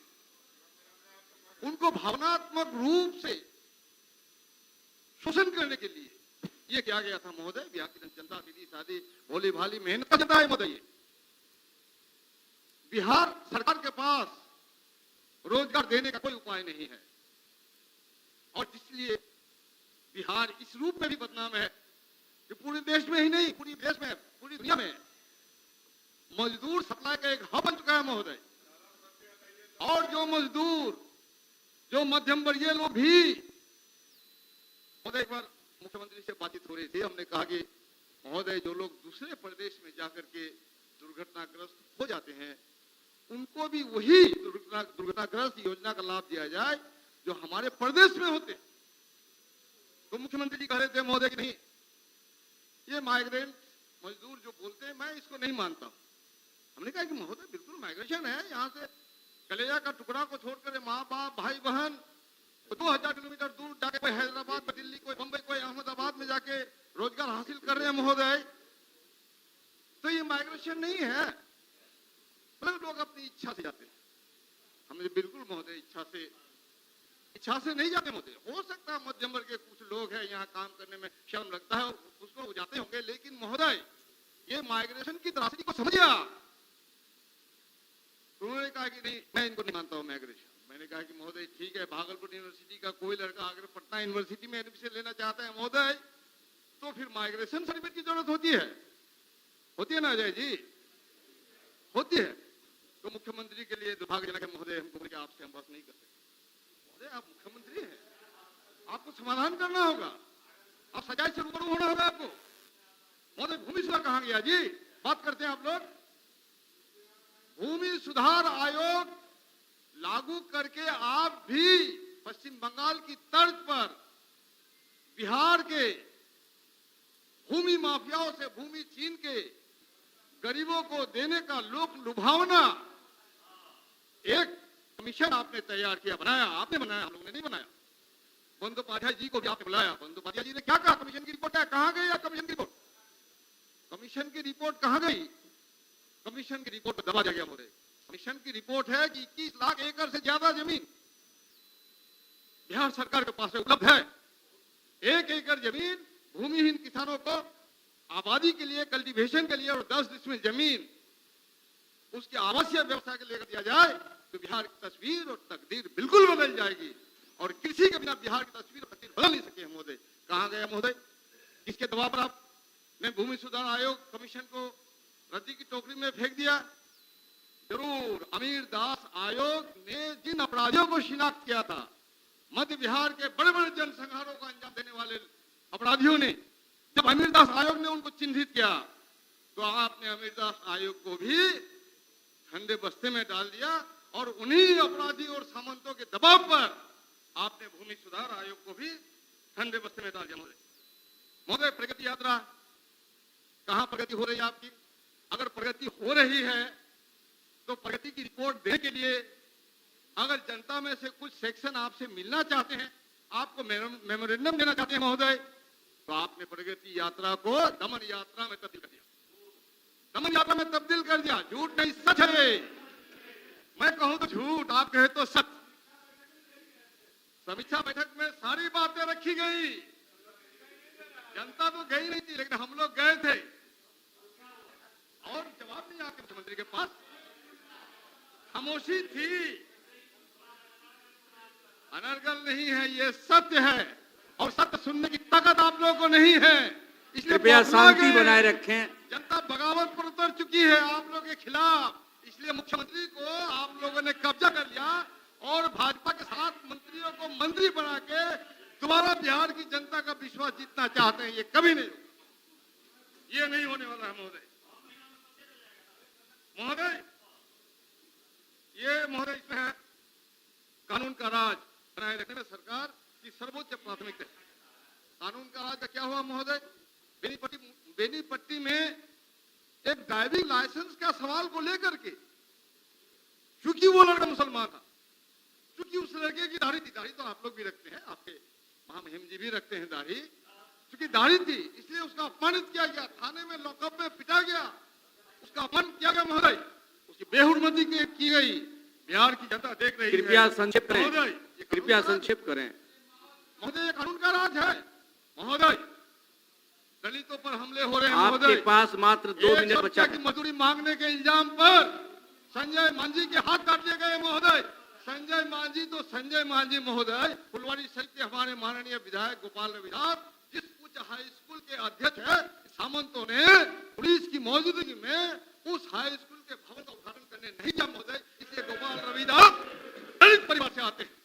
उनको भावनात्मक रूप से शोषण करने के लिए ये किया गया था महोदय। बिहार की जनता सीधी सादी भोली भाली मेहनत जनता है महोदय। बिहार सरकार के पास रोजगार देने का कोई उपाय नहीं है, और इसलिए बिहार इस रूप में भी बदनाम है कि पूरे देश में ही नहीं, पूरी देश में, पूरी दुनिया में मजदूर सप्लाई का एक हब बन चुका है महोदय। और जो मजदूर, जो मध्यम वर्गीय लोग भी महोदय, एक बार मुख्यमंत्री से बातचीत हो रही थी, हमने कहा कि महोदय जो लोग दूसरे प्रदेश में जाकर के दुर्घटनाग्रस्त हो जाते हैं, उनको भी वही दुर्घटनाग्रस्त योजना का लाभ दिया जाए जो हमारे प्रदेश में होते। तो मुख्यमंत्री जी कह रहे थे महोदय कि नहीं, ये माइग्रेंट मजदूर जो बोलते हैं, मैं इसको नहीं मानता हूं। हमने कहा कि महोदय बिल्कुल माइग्रेशन है, यहाँ से कलेजा का टुकड़ा को छोड़कर माँ बाप भाई बहन 2000 किलोमीटर दूर जाके कोई हैदराबाद, कोई दिल्ली, कोई बंबई, कोई अहमदाबाद में जाके रोजगार हासिल कर रहे हैं महोदय। तो ये माइग्रेशन नहीं है, मतलब लोग अपनी इच्छा से जाते हैं। हमने बिल्कुल महोदय इच्छा से इच्छा से नहीं जाते महोदय। हो सकता है मध्यम वर्ग के कुछ लोग हैं यहाँ काम करने में शर्म लगता है, उसको वो जाते होंगे, लेकिन महोदय ये माइग्रेशन की त्रासदी को समझिए आप। उन्होंने कहा कि नहीं, मैं इनको नहीं मानता हूँ माइग्रेशन। मैंने कहा कि महोदय ठीक है, भागलपुर यूनिवर्सिटी का कोई लड़का अगर पटना यूनिवर्सिटी में एडमिशन लेना चाहता है महोदय, तो फिर माइग्रेशन सर्टिफिकेट की जरूरत होती है ना अजय जी, होती है। तो मुख्यमंत्री के लिए दुर्भाग्यजनक है महोदय, हमको बोले कि आपसे हम बात नहीं करते। महोदय आप मुख्यमंत्री हैं, आपको समाधान करना होगा, आप सच्चाई से रूबरू होना होगा आपको। महोदय भूमि सुधार कहाँ गया जी, बात करते हैं आप लोग। भूमि सुधार आयोग लागू करके आप भी पश्चिम बंगाल की तर्ज पर बिहार के भूमि माफियाओं से भूमि छीन के गरीबों को देने का लोक लुभावना एक कमीशन आपने तैयार किया, बनाया, आपने बनाया, हम लोगों ने नहीं बनाया। बंदोपाध्याय जी को भी आपने बुलाया, बंदोपाध्याय जी ने क्या कहा, कमीशन की रिपोर्ट है, कहां गई कमीशन की रिपोर्ट? कमीशन की रिपोर्ट कहां गई? कमीशन की रिपोर्ट दबा दिया गया महोदय। कमीशन की रिपोर्ट है कि 21 लाख एकड़ से ज्यादा जमीन बिहार सरकार के पास उपलब्ध है। 1 एकड़ जमीन भूमिहीन किसानों को आबादी के लिए, कल्टीवेशन के लिए, और 10 डिसमिल जमीन उसके आवासीय व्यवस्था के लिए दिया जाए तो बिहार की तस्वीर और तकदीर बिल्कुल बदल जाएगी। और किसी के बिना बिहार की तस्वीर और तकदीर बदल नहीं सके महोदय। कहां गया महोदय? किसके दबाव पर आपने भूमि सुधार आयोग कमीशन को रद्दी की टोकरी में फेंक दिया? जरूर अमीर दास आयोग ने जिन अपराधियों को शिनाख्त किया था, मध्य बिहार के बड़े बड़े जनसंहारों को अंजाम देने वाले अपराधियों ने, जब अमीरदास आयोग ने उनको चिन्हित किया तो आपने अमीरदास आयोग को भी ठंडे बस्ते में डाल दिया और उन्हीं अपराधी और सामंतों के दबाव पर आपने भूमि सुधार आयोग को भी ठंडे बस्ते में डाल दिया। महोदय प्रगति यात्रा कहां प्रगति हो रही है आपकी? अगर प्रगति हो रही है तो प्रगति की रिपोर्ट देने के लिए अगर जनता में से कुछ सेक्शन आपसे मिलना चाहते हैं, आपको मेमोरेंडम देना चाहते हैं महोदय, तो आपने प्रगति यात्रा को दमन यात्रा में तब्दील कर दिया। दमन यात्रा में तब्दील कर दिया। झूठ नहीं, सच है। मैं कहूं तो झूठ, आप कहे तो सच। समीक्षा बैठक में सारी बातें रखी गई, जनता तो गई नहीं थी, लेकिन हम लोग गए थे और जवाब नहीं आपके मुख्यमंत्री के पास, खामोशी थी। अनर्गल नहीं है, ये सत्य है और सत्य सुनने की ताकत आप लोगों को नहीं है, इसलिए कृपया शांति बनाए रखें। जनता बगावत पर उतर चुकी है आप लोगों के खिलाफ, इसलिए मुख्यमंत्री को आप लोगों ने कब्जा कर लिया और भाजपा के 7 मंत्रियों को मंत्री बना के दोबारा बिहार की जनता का विश्वास जीतना चाहते हैं। ये कभी नहीं, ये नहीं होने वाला है महोदय। महोदय इसमें है कानून का राज बनाए रखने में सरकार की सर्वोच्च प्राथमिकता है। कानून का राज का क्या हुआ महोदय? बेनीपट्टी में एक ड्राइविंग लाइसेंस का सवाल को लेकर के, क्योंकि वो लड़का मुसलमान था, क्योंकि उस लड़के की दाढ़ी थी, दाढ़ी तो आप लोग भी रखते हैं, आपके महामहिम जी भी रखते हैं दाढ़ी, क्योंकि दाढ़ी थी इसलिए उसका अपमानित किया गया, थाने में लॉकअप में पिटा गया, उसका अपमान किया गया महोदय, उसकी बेहुरमती की गई। बिहार की जनता देख रही है। कृपया संक्षिप्त करें, कृपया संक्षिप्त करें महोदय। ये कानून का राज है महोदय। दलितों पर हमले हो रहे हैं आपके महोदय। पास मात्र 2 मिनट बचा की मजदूरी मांगने के इल्जाम पर संजय मांझी के हाथ काट दिए गए महोदय। संजय मांझी तो संजय मांझी महोदय फुलवारी शरीफ के हमारे माननीय विधायक गोपाल रविदास, जिस उच्च हाई स्कूल के अध्यक्ष है, सामंतों ने पुलिस की मौजूदगी में उस हाई स्कूल के भवन का उद्घाटन करने नहीं किया महोदय। इसलिए गोपाल रविदास दलित परिवार से आते हैं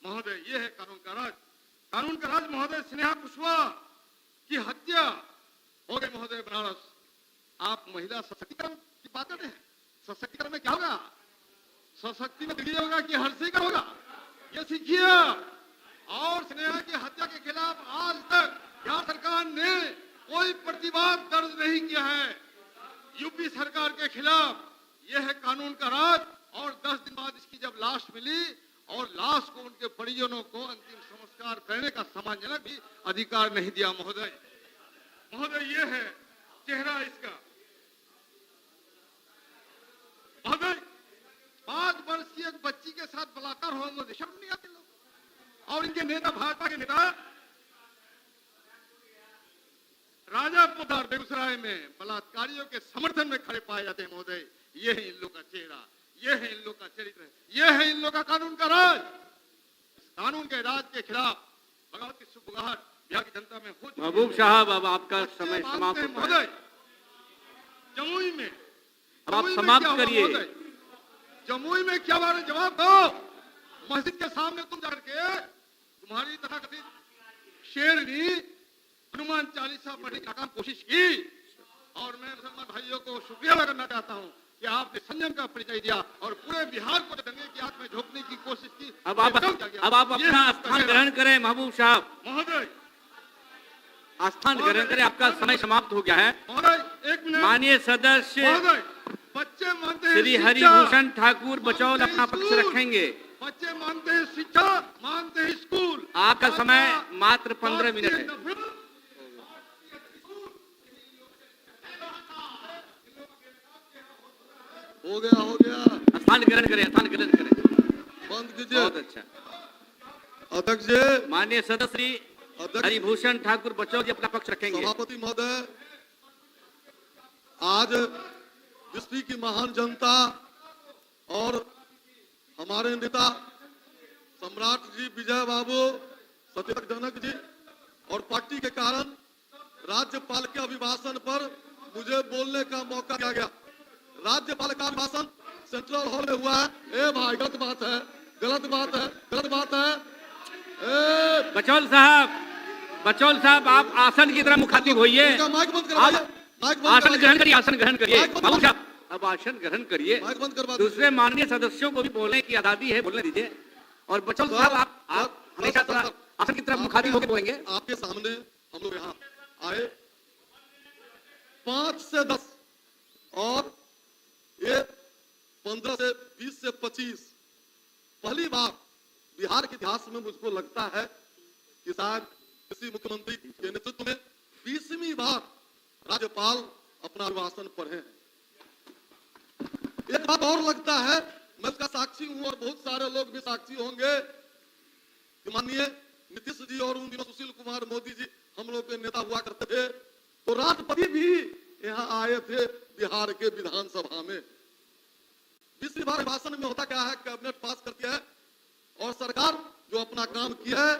महोदय। ये है कानून का राज। कानून का राज महोदय। स्नेहा कुशवाहा की हत्या हो गई महोदय बनारस। आप महिला सशक्तिकरण की बात करते हैं, सशक्तिकरण में क्या होगा? सशक्ति में दिल्ली होगा कि हर्षिकर होगा, ये सीखिए। और स्नेहा की हत्या के खिलाफ आज तक बिहार सरकार ने कोई प्रतिवाद दर्ज नहीं किया है यूपी सरकार के खिलाफ। यह है कानून का राज। और 10 दिन बाद इसकी जब लाश मिली और लाश को उनके परिजनों को अंतिम संस्कार करने का सम्मानजनक भी अधिकार नहीं दिया महोदय। महोदय ये है चेहरा इसका महोदय। 5 वर्षीय एक बच्ची के साथ बलात्कार हुआ महोदय। शर्म नहीं आती लोग? और इनके नेता, भाजपा के नेता राजापुर और बेगूसराय में बलात्कारियों के समर्थन में खड़े पाए जाते हैं महोदय। ये है इन लोग का चेहरा, ये है इन लोग का चरित्र, ये है इन लोग का कानून का राज। कानून के राज के खिलाफ बगावत की सुबुगाहट बिहार की जनता में हो चुकी है। महबूब साहब, अब आपका समय बच्चे समाप्त मानते हैं होता है। महोदय, जमुई में अब आप जमुई में समाप्त क्या हुआ करिए। महोदय? जमुई में क्या हुआ? जवाब दो। मस्जिद के सामने तुम जाकर के तुम्हारी तथाकथित शेरनी हनुमान चालीसा पढ़ने की नाकाम कोशिश की, और मैं मुसलमान भाइयों को शुक्रिया अदा करना चाहता हूं कि आपने संयम का परिचय दिया और पूरे बिहार को दंगे की आग में झोंकने की कोशिश की। अब आप अपना स्थान ग्रहण करें महबूब साहब, महोदय, स्थान ग्रहण करें, आपका समय समाप्त हो गया है। महोदय एक मिनट। माननीय सदस्य महोदय, बच्चे मानते हैं श्री शिक्षा, हरिभूषण ठाकुर बचौल मानते हैं अपना पक्ष स्कूल, रखेंगे। बच्चे मानते हैं शिक्षा, मानते हैं स्कूल। आपका समय मात्र 15 मिनट है। हो गया। स्थान ग्रहण करें, स्थान ग्रहण करें। बंद कीजिए। बहुत अच्छा। अध्यक्ष जी, माननीय सदस्य श्री हरिभूषण ठाकुर बचौल जी अपना पक्ष रखेंगे। सभापति महोदय, आज विश्व की महान जनता और हमारे नेता सम्राट जी विजय बाबू सत्यक जनक जी और पार्टी के कारण राज्यपाल के अभिभाषण पर मुझे बोलने का मौका दिया गया। राज्यपाल का अभिभाषण सेंट्रल हॉल में हुआ है। ए भाई, गलत बात है, गलत बात है, गलत बात है। बचौल साहब आप आसन की तरफ मुखातिब होइए। माइक बंद आप करवाइए, माइक बंद आसन करवाइए। ग्रहण करिए, आसन ग्रहण करिए। माइक बंद महबूब करवाइए। साहब अब आसन ग्रहण करिए। माइक बंद करवा दीजिए। दूसरे माननीय सदस्यों को भी बोलने की आजादी है, बोलने दीजिए। और बचौल सर, साहब आप सर, हमेशा सर, थोड़ा सर, आसन की तरफ मुखातिब होकर बोलेंगे। आपके सामने हम लोग यहाँ आए 5 से 10 और ये 15 से 20 से 25 पहली बार बिहार के इतिहास में मुझको लगता है कि शायद किसी मुख्यमंत्री के नेतृत्व में 20वीं बार राज्यपाल अपना अभिभाषण पढ़े हैं। एक बात और लगता है, मैं इसका साक्षी हूं और बहुत सारे लोग भी साक्षी होंगे कि माननीय नीतीश जी और उन दिनों सुशील कुमार मोदी जी हम लोग के नेता हुआ करते थे, तो राष्ट्रपति भी यहाँ आए थे बिहार के विधानसभा में। 20वीं बार भाषण में होता क्या है, कैबिनेट पास करती है और सरकार जो अपना काम किया है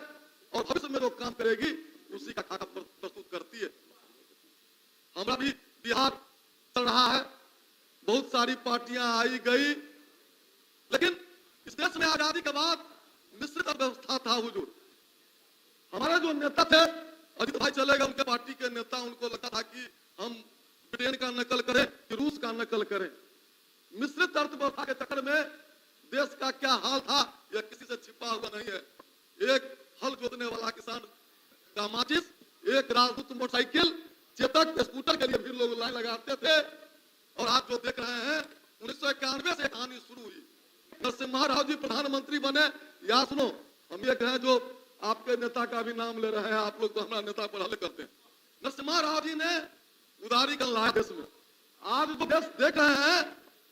और भविष्य में जो काम करेगी उसी का खाका प्रस्तुत करती है। हमारा भी बिहार चल रहा है, बहुत सारी पार्टियां आई गई, लेकिन इस देश में आजादी के बाद मिश्रित व्यवस्था था हुजूर। हमारे जो नेता थे, अजित भाई चले गए, उनके पार्टी के नेता, उनको लगता था कि हम ब्रिटेन का नकल करें कि रूस का नकल करें। मिश्रित अर्थव्यवस्था के चक्कर में देश का क्या हाल था यह किसी से छिपा हुआ नहीं है। एक हल जोतने वाला किसान का माचिस, एक राजदूत मोटरसाइकिल, चेतक स्कूटर के लिए भी लोग लाइन लगाते थे। और आज जो देख रहे हैं 1991 से कहानी शुरू हुई। नरसिम्हा राव जी प्रधानमंत्री बने, या सुनो, हम ये कहें जो आपके नेता का भी नाम ले रहे हैं, आप लोग तो हमारा नेता पर हल्ले करते हैं। नरसिम्हा राव जी ने उदारीकरण लाया देश में। आज जो देश देख रहे हैं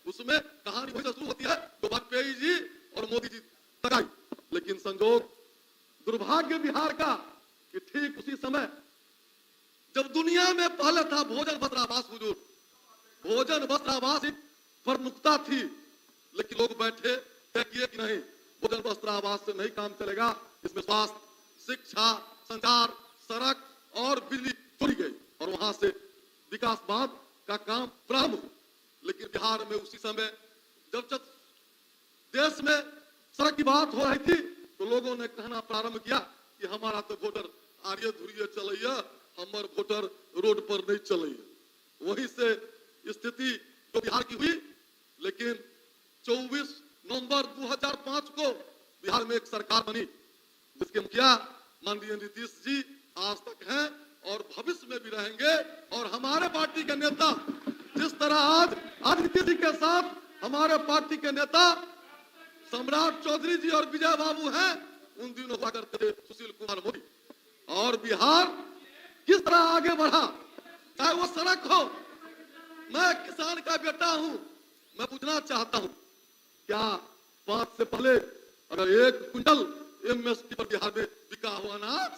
उसमें कहानी वही से शुरू होती है जो वाजपेयी जी और मोदी जी तक आई। लेकिन संजोग दुर्भाग्य बिहार का कि ठीक उसी समय जब दुनिया में पहले था भोजन वस्त्र आवास, हुजूर भोजन वस्त्र आवास एक प्रमुखता थी, लेकिन लोग बैठे तय किए कि नहीं, भोजन वस्त्र आवास से नहीं काम चलेगा, इसमें स्वास्थ्य, शिक्षा, संचार, सड़क और बिजली जुड़ी गई और वहां से विकासवाद का काम प्रारंभ हुआ। लेकिन बिहार में उसी समय जब देश में सड़क की बात हो रही थी तो लोगों ने कहना प्रारंभ किया कि हमारा तो वोटर आर्य धुरिय चलैया, हमार वोटर रोड पर नहीं चलैया। वहीं से स्थिति जो बिहार की हुई। लेकिन 24 नवंबर 2005 को बिहार में एक सरकार बनी जिसके मुखिया माननीय नीतीश जी आज तक हैं और भविष्य में भी रहेंगे। और हमारे पार्टी के नेता जिस तरह आज नीतीश जी के साथ हमारे पार्टी के नेता सम्राट चौधरी जी और विजय बाबू हैं, उन दिनों हुआ करते थे सुशील कुमार मोदी। और बिहार किस तरह आगे बढ़ा, चाहे वो सड़क हो। मैं किसान का बेटा हूं, मैं पूछना चाहता हूं, क्या 5 से पहले अगर 1 क्विंटल एमएसपी पर बिहार में बिका हुआ अनाज,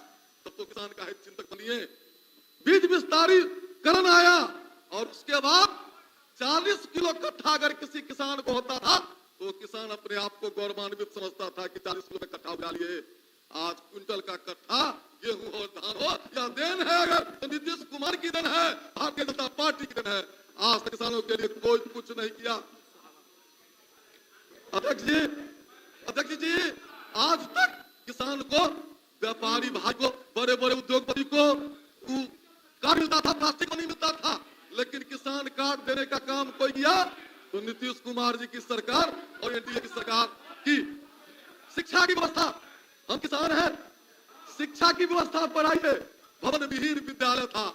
तब तो किसान का हित चिंतक बनिए। बीज विस्तारीकरण आया और उसके बाद 40 किलो कट्ठा अगर किसी किसान को होता था तो किसान अपने आप को गौरवान्वित समझता था कि 40 किलो का कट्ठा उगा लिए। आज क्विंटल का कट्ठा गेहूं और धान हो या देन है अगर तो नीतीश कुमार की देन है, भारतीय जनता पार्टी की देन है। आज तक किसानों के लिए कोई कुछ नहीं किया। अध्यक्ष जी आज तक किसान को, व्यापारी भाई को, बड़े बड़े उद्योगपति को कार्ड मिलता था, प्लास्टिक को नहीं मिलता था, लेकिन किसान कार्ड देने का काम कोई किया तो नीतीश कुमार जी की सरकार और एनडीए की सरकार की। शिक्षा की व्यवस्था, हम किसान हैं, शिक्षा की व्यवस्था पढ़ाई है, भवन विहीन विद्यालय था,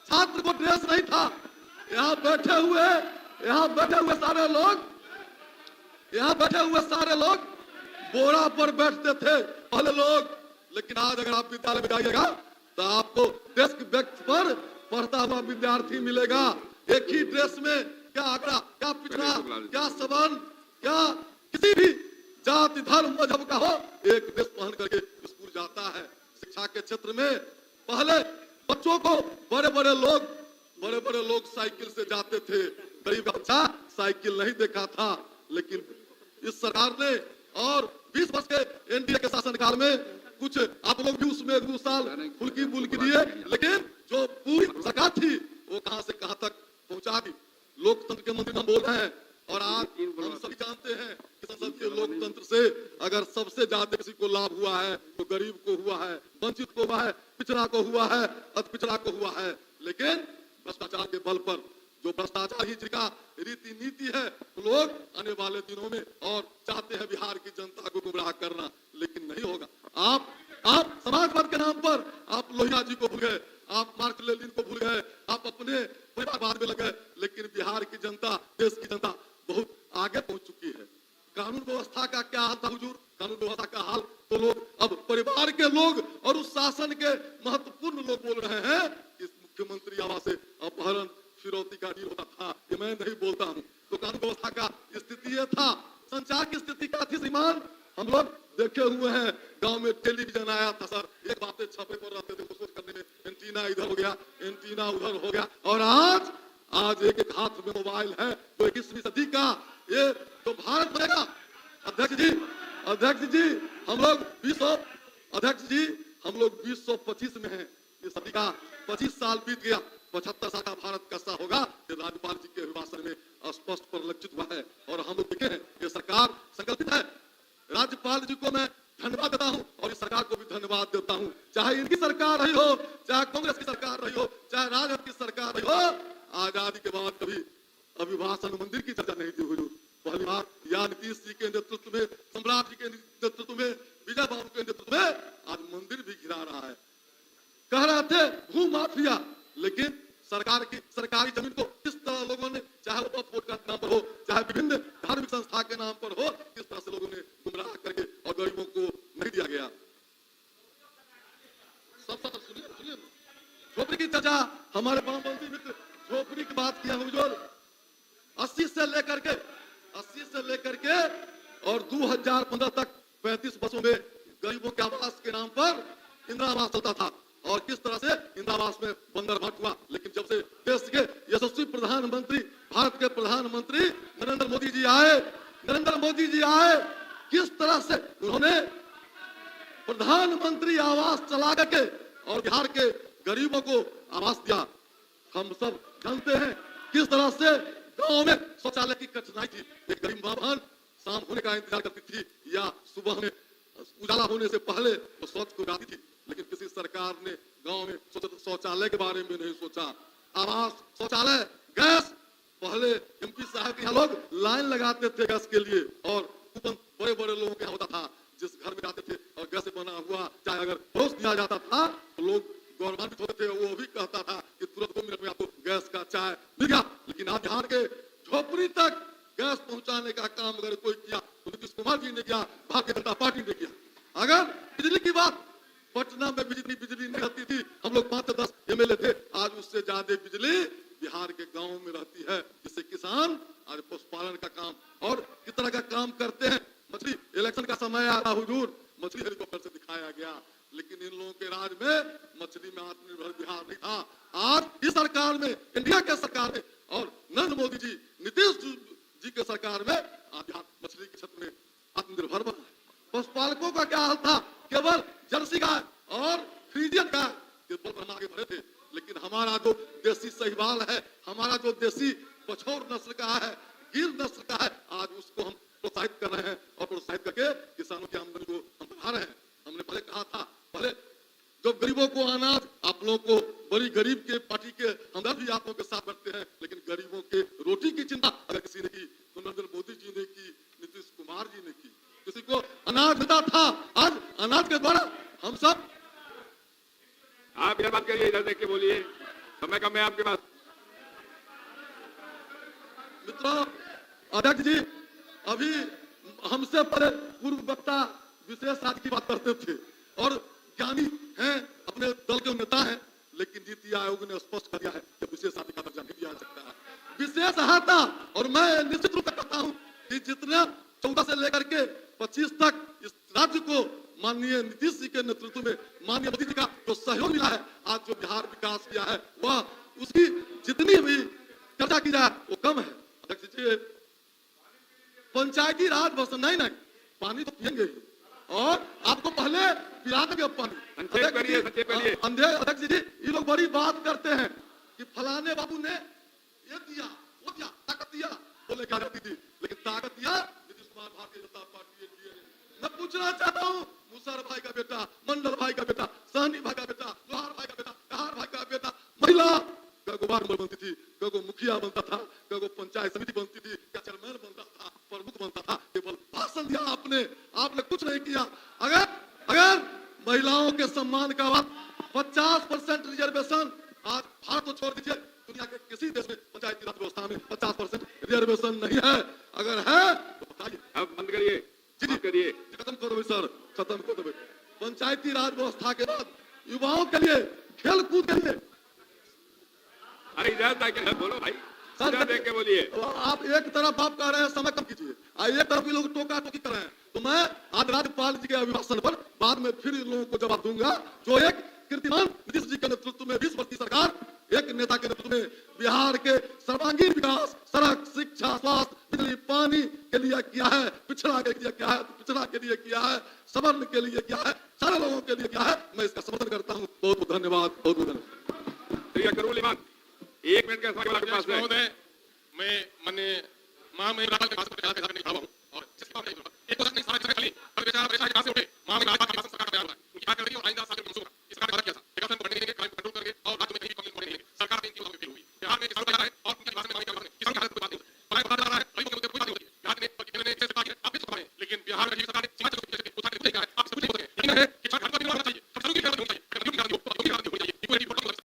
छात्र को ड्रेस नहीं था। यहाँ बैठे हुए सारे लोग बोरा पर बैठते थे पहले लोग, लेकिन आज अगर आप विद्यालय में जाइएगा तो आपको डेस्क बेंच पर पढ़ता हुआ विद्यार्थी मिलेगा। एक ही ड्रेस में क्या आंकड़ा, क्या पिछड़ा, क्या सबन, क्या किसी भी जाति धर्म मजहब का हो, एक ड्रेस पहन करके स्कूल जाता है। शिक्षा के क्षेत्र में पहले बच्चों को बड़े बड़े लोग साइकिल से जाते थे, गरीब बच्चा साइकिल नहीं देखा था। लेकिन इस सरकार ने और 20 वर्ष के एनडीए के शासनकाल में कुछ आप लोग भी उसमें 2 साल फुल्की बुल्की दिए, लेकिन जो पूरी सरकार थी वो कहां से कहां तक पहुंचा दी। लोकतंत्र के मंत्री हम बोल रहे हैं और आज हम सभी जानते हैं कि संसदीय लोकतंत्र से अगर सबसे ज्यादा किसी को लाभ हुआ है तो गरीब को हुआ है, वंचित को हुआ है, पिछड़ा को हुआ है, अति पिछड़ा को हुआ है। लेकिन भ्रष्टाचार के बल पर जो भ्रष्टाचार ही जिनका रीति नीति है, तो लोग आने वाले दिनों में और चाहते हैं बिहार की जनता को गुमराह करना, लेकिन नहीं होगा। आप समाजवाद के नाम पर आप लोहिया जी को भूल गए, आप मार्क्स लेनिन को भूल गए, आप अपने परिवारवाद में लगे, लेकिन बिहार की जनता, देश की जनता बहुत आगे पहुंच चुकी है। कानून व्यवस्था का क्या हाल था हुजूर? कानून व्यवस्था का हाल तो लोग अब परिवार के लोग और उस शासन के महत्वपूर्ण लोग बोल रहे हैं कि मुख्यमंत्री आवास से अपहरण फिरौती का डील होता था। ये मैं नहीं बोलता हूँ। तो कानून व्यवस्था का स्थिति ये था। संचार की स्थिति क्या थी श्रीमान? हम लोग देखे हुए हैं, गांव में टेलीविजन आया था सर, एक बातें छपे पर रहते थे, कुछ करने में एंटीना इधर हो गया, एंटीना उधर हो गया, और आज एक हाथ में मोबाइल है। तो 21वीं सदी का ये तो भारत बनेगा। अध्यक्ष जी हम लोग 2025 में हैं। इस सदी का 25 साल बीत गया, 75 साल का भारत कैसा होगा ये राज्यपाल जी के अभिभाषण में स्पष्ट परिलक्षित हुआ है। और हम लोग देखे हैं ये सरकार संकल्पित है। राज्यपाल जी को मैं धन्यवाद देता हूं और इस सरकार को भी धन्यवाद देता हूं। चाहे इनकी सरकार रही हो, चाहे कांग्रेस की सरकार रही हो, चाहे राजद की सरकार रही हो, आजादी के बाद कभी अभिभाषण मंदिर की चर्चा नहीं थी हुजूर। पहली बार या नीतीश जी के नेतृत्व में, सम्राट जी के नेतृत्व में, विजय बाबू के नेतृत्व में आज मंदिर भी गिरा रहा है। कह रहे थे भू माफिया, लेकिन सरकारी जमीन को किस तरह लोगों ने, चाहे वो वोट का नाम पर हो, चाहे विभिन्न धार्मिक संस्था के नाम पर हो, किस तरह से लोगों ने गुमराह करके और गरीबों को नहीं दिया गया। सब सुनिए झोपड़ी की चर्चा, हमारे वामपंथी मित्र झोपड़ी की बात किया हुजूर। 80 से लेकर के और 2015 तक 35 बसों में गरीबों के आवास के नाम पर इंदिरा आवास चलता था और किस तरह से इंदिरा आवास में बंदर भाट हुआ। लेकिन जब से देश के यशस्वी प्रधानमंत्री, भारत के प्रधानमंत्री नरेंद्र मोदी जी आए, किस तरह से उन्होंने प्रधानमंत्री आवास चला करके और बिहार के गरीबों को आवास दिया। हम सब जानते हैं किस तरह से गांव में शौचालय की कठिनाई थी। एक गरीब मां बहन शाम होने का इंतजार करती थी या सुबह में उजाला होने से पहले वो शौच को जाती थी, लेकिन किसी सरकार ने गांव में शौचालय के बारे में नहीं सोचा। आवास, शौचालय, गैस, पहले एमपी साहब के यहाँ लोग लाइन लगाते थे गैस के लिए और कूपन बड़े लोगों के यहाँ होता था। जिस घर में जाते थे और गैस से बना हुआ चाहे अगर परोस दिया जाता था तो लोग गौरवान्वित होते थे। वो भी कहता था कि तुरंत 2 मिनट में आपको गैस का चाय मिल गया। लेकिन आज बिहार के झोपड़ी तक गैस पहुंचाने का काम अगर कोई किया तो नीतीश कुमार जी ने किया, भारतीय जनता पार्टी ने किया। अगर बिजली की बात, पटना में बिजली नहीं रहती थी, हम लोग 5 से 10 एमएलए थे, आज उससे ज्यादा बिजली बिहार के गांव में रहती है, जिससे किसान आज पशुपालन का काम और किस तरह का काम करते हैं। मछली इलेक्शन का समय आ रहा हुजूर, मछली जी के सरकार में आज यहाँ मछली के क्षेत्र में आत्मनिर्भर बना है। पशुपालकों का क्या हाल था, केवल जर्सी गाय और फ्रीजियन गाय के बल पर हम आगे बढ़े थे, लेकिन हमारा जो देसी सहीवाल है, हमारा जो देसी बछौर नस्ल का है, गिर नस्ल का है, आज उसको हम प्रोत्साहित कर रहे हैं और प्रोत्साहित करके किसानों की आमदनी को हम बढ़ा रहे हैं। हमने पहले कहा था, पहले जब गरीबों को अनाज, आप लोगों को बड़ी गरीब के पार्टी के हमदर्द भी आप लोगों के साथ बैठते हैं, लेकिन गरीबों के रोटी की चिंता अगर किसी ने की तो नरेंद्र मोदी जी ने की, नीतीश कुमार जी ने की। किसी को अनाज मिलता था, आज अनाज के द्वारा हम सब। आप यह बात करिए, इधर देख के बोलिए, समय कम है आपके पास। मित्रों, अध्यक्ष जी अभी हमसे पहले पूर्व वक्ता विशेष आज की बात करते थे और ज्ञानी हैं, अपने दल के नेता हैं, लेकिन नीति आयोग ने स्पष्ट कर दिया है कि विशेष आदि का दर्जा नहीं दिया जा सकता है। विशेष सहायता, और मैं निश्चित रूप से कहता हूं कि जितने 14 से लेकर के 25 तक इस राज्य को माननीय नीतीश जी के नेतृत्व में माननीय मोदी जी का जो सहयोग मिला है, आज जो बिहार विकास किया है, वह उसकी जितनी भी चर्चा की जाए वो कम है। अध्यक्ष जी, पंचायती राज बस नहीं पानी तो पियेंगे ही, और आपको पहले पिला देंगे पानी। संक्षेप करिए, संक्षेप करिए। अध्यक्ष जी, ये लोग बड़ी बात करते हैं कि फलाने बाबू ने ये दिया, वो दिया, ताकत दिया, बोले क्या जाती थी, लेकिन ताकत दिया नीतीश कुमार भारतीय जनता पार्टी एनडीए ने। मैं पूछना चाहता हूँ, मुसहर भाई का बेटा, मंडल भाई का बेटा, सहनी भाई का बेटा, लोहार भाई का बेटा, कहार भाई का बेटा, महिला कगो वार्ड मेंबर बनती थी, कगो मुखिया बनता था, कगो पंचायत समिति बनती थी, क्या चेयरमैन बनता था, प्रमुख बनता था, केवल भाषण दिया आपने कुछ नहीं किया। अगर महिलाओं के सम्मान का बात 50% रिजर्वेशन, आज भारत को छोड़ दीजिए, दुनिया के किसी देश में पंचायती राज व्यवस्था में 50% रिजर्वेशन नहीं है। अगर है तो बताइए। अब बंद करिए, जी करिए, खत्म कर दो सर, खत्म कर दो। पंचायती राज व्यवस्था के बाद युवाओं के लिए, खेल कूद के लिए, अरे इधर ताकि बोलो भाई, इधर देख के बोलिए। आप एक तरफ आप कह रहे हैं समय कम कीजिए, एक तरफ ये लोग टोका टोकी कर रहे हैं, तो मैं आज राज्यपाल जी के अभिभाषण पर बाद में फिर इन लोगों को जवाब दूंगा, जो एक कीर्तिमान नीतीश जी के नेतृत्व में 20 वर्ष की सरकार, एक नेता के नेतृत्व में बिहार के सर्वांगीण विकास, सड़क, शिक्षा, स्वास्थ्य, बिजली, पानी के लिए किया है, पिछड़ा के लिए किया है, पिछड़ा के लिए किया है, सवर्ण के लिए किया है, सारे लोगों के लिए किया है। मैं इसका समर्थन करता हूँ। बहुत बहुत धन्यवाद, बहुत बहुत धन्यवाद। करूँ ईमान, 1 मिनट का समय आपके पास है। महोदय, मैं माननीय महामहिम राज्यपाल के पास नहीं खड़ा हूं और एक क्वेश्चन नहीं, सारे खाली, पर बेचारा परेशान कहां से उठे, महामहिम राज्यपाल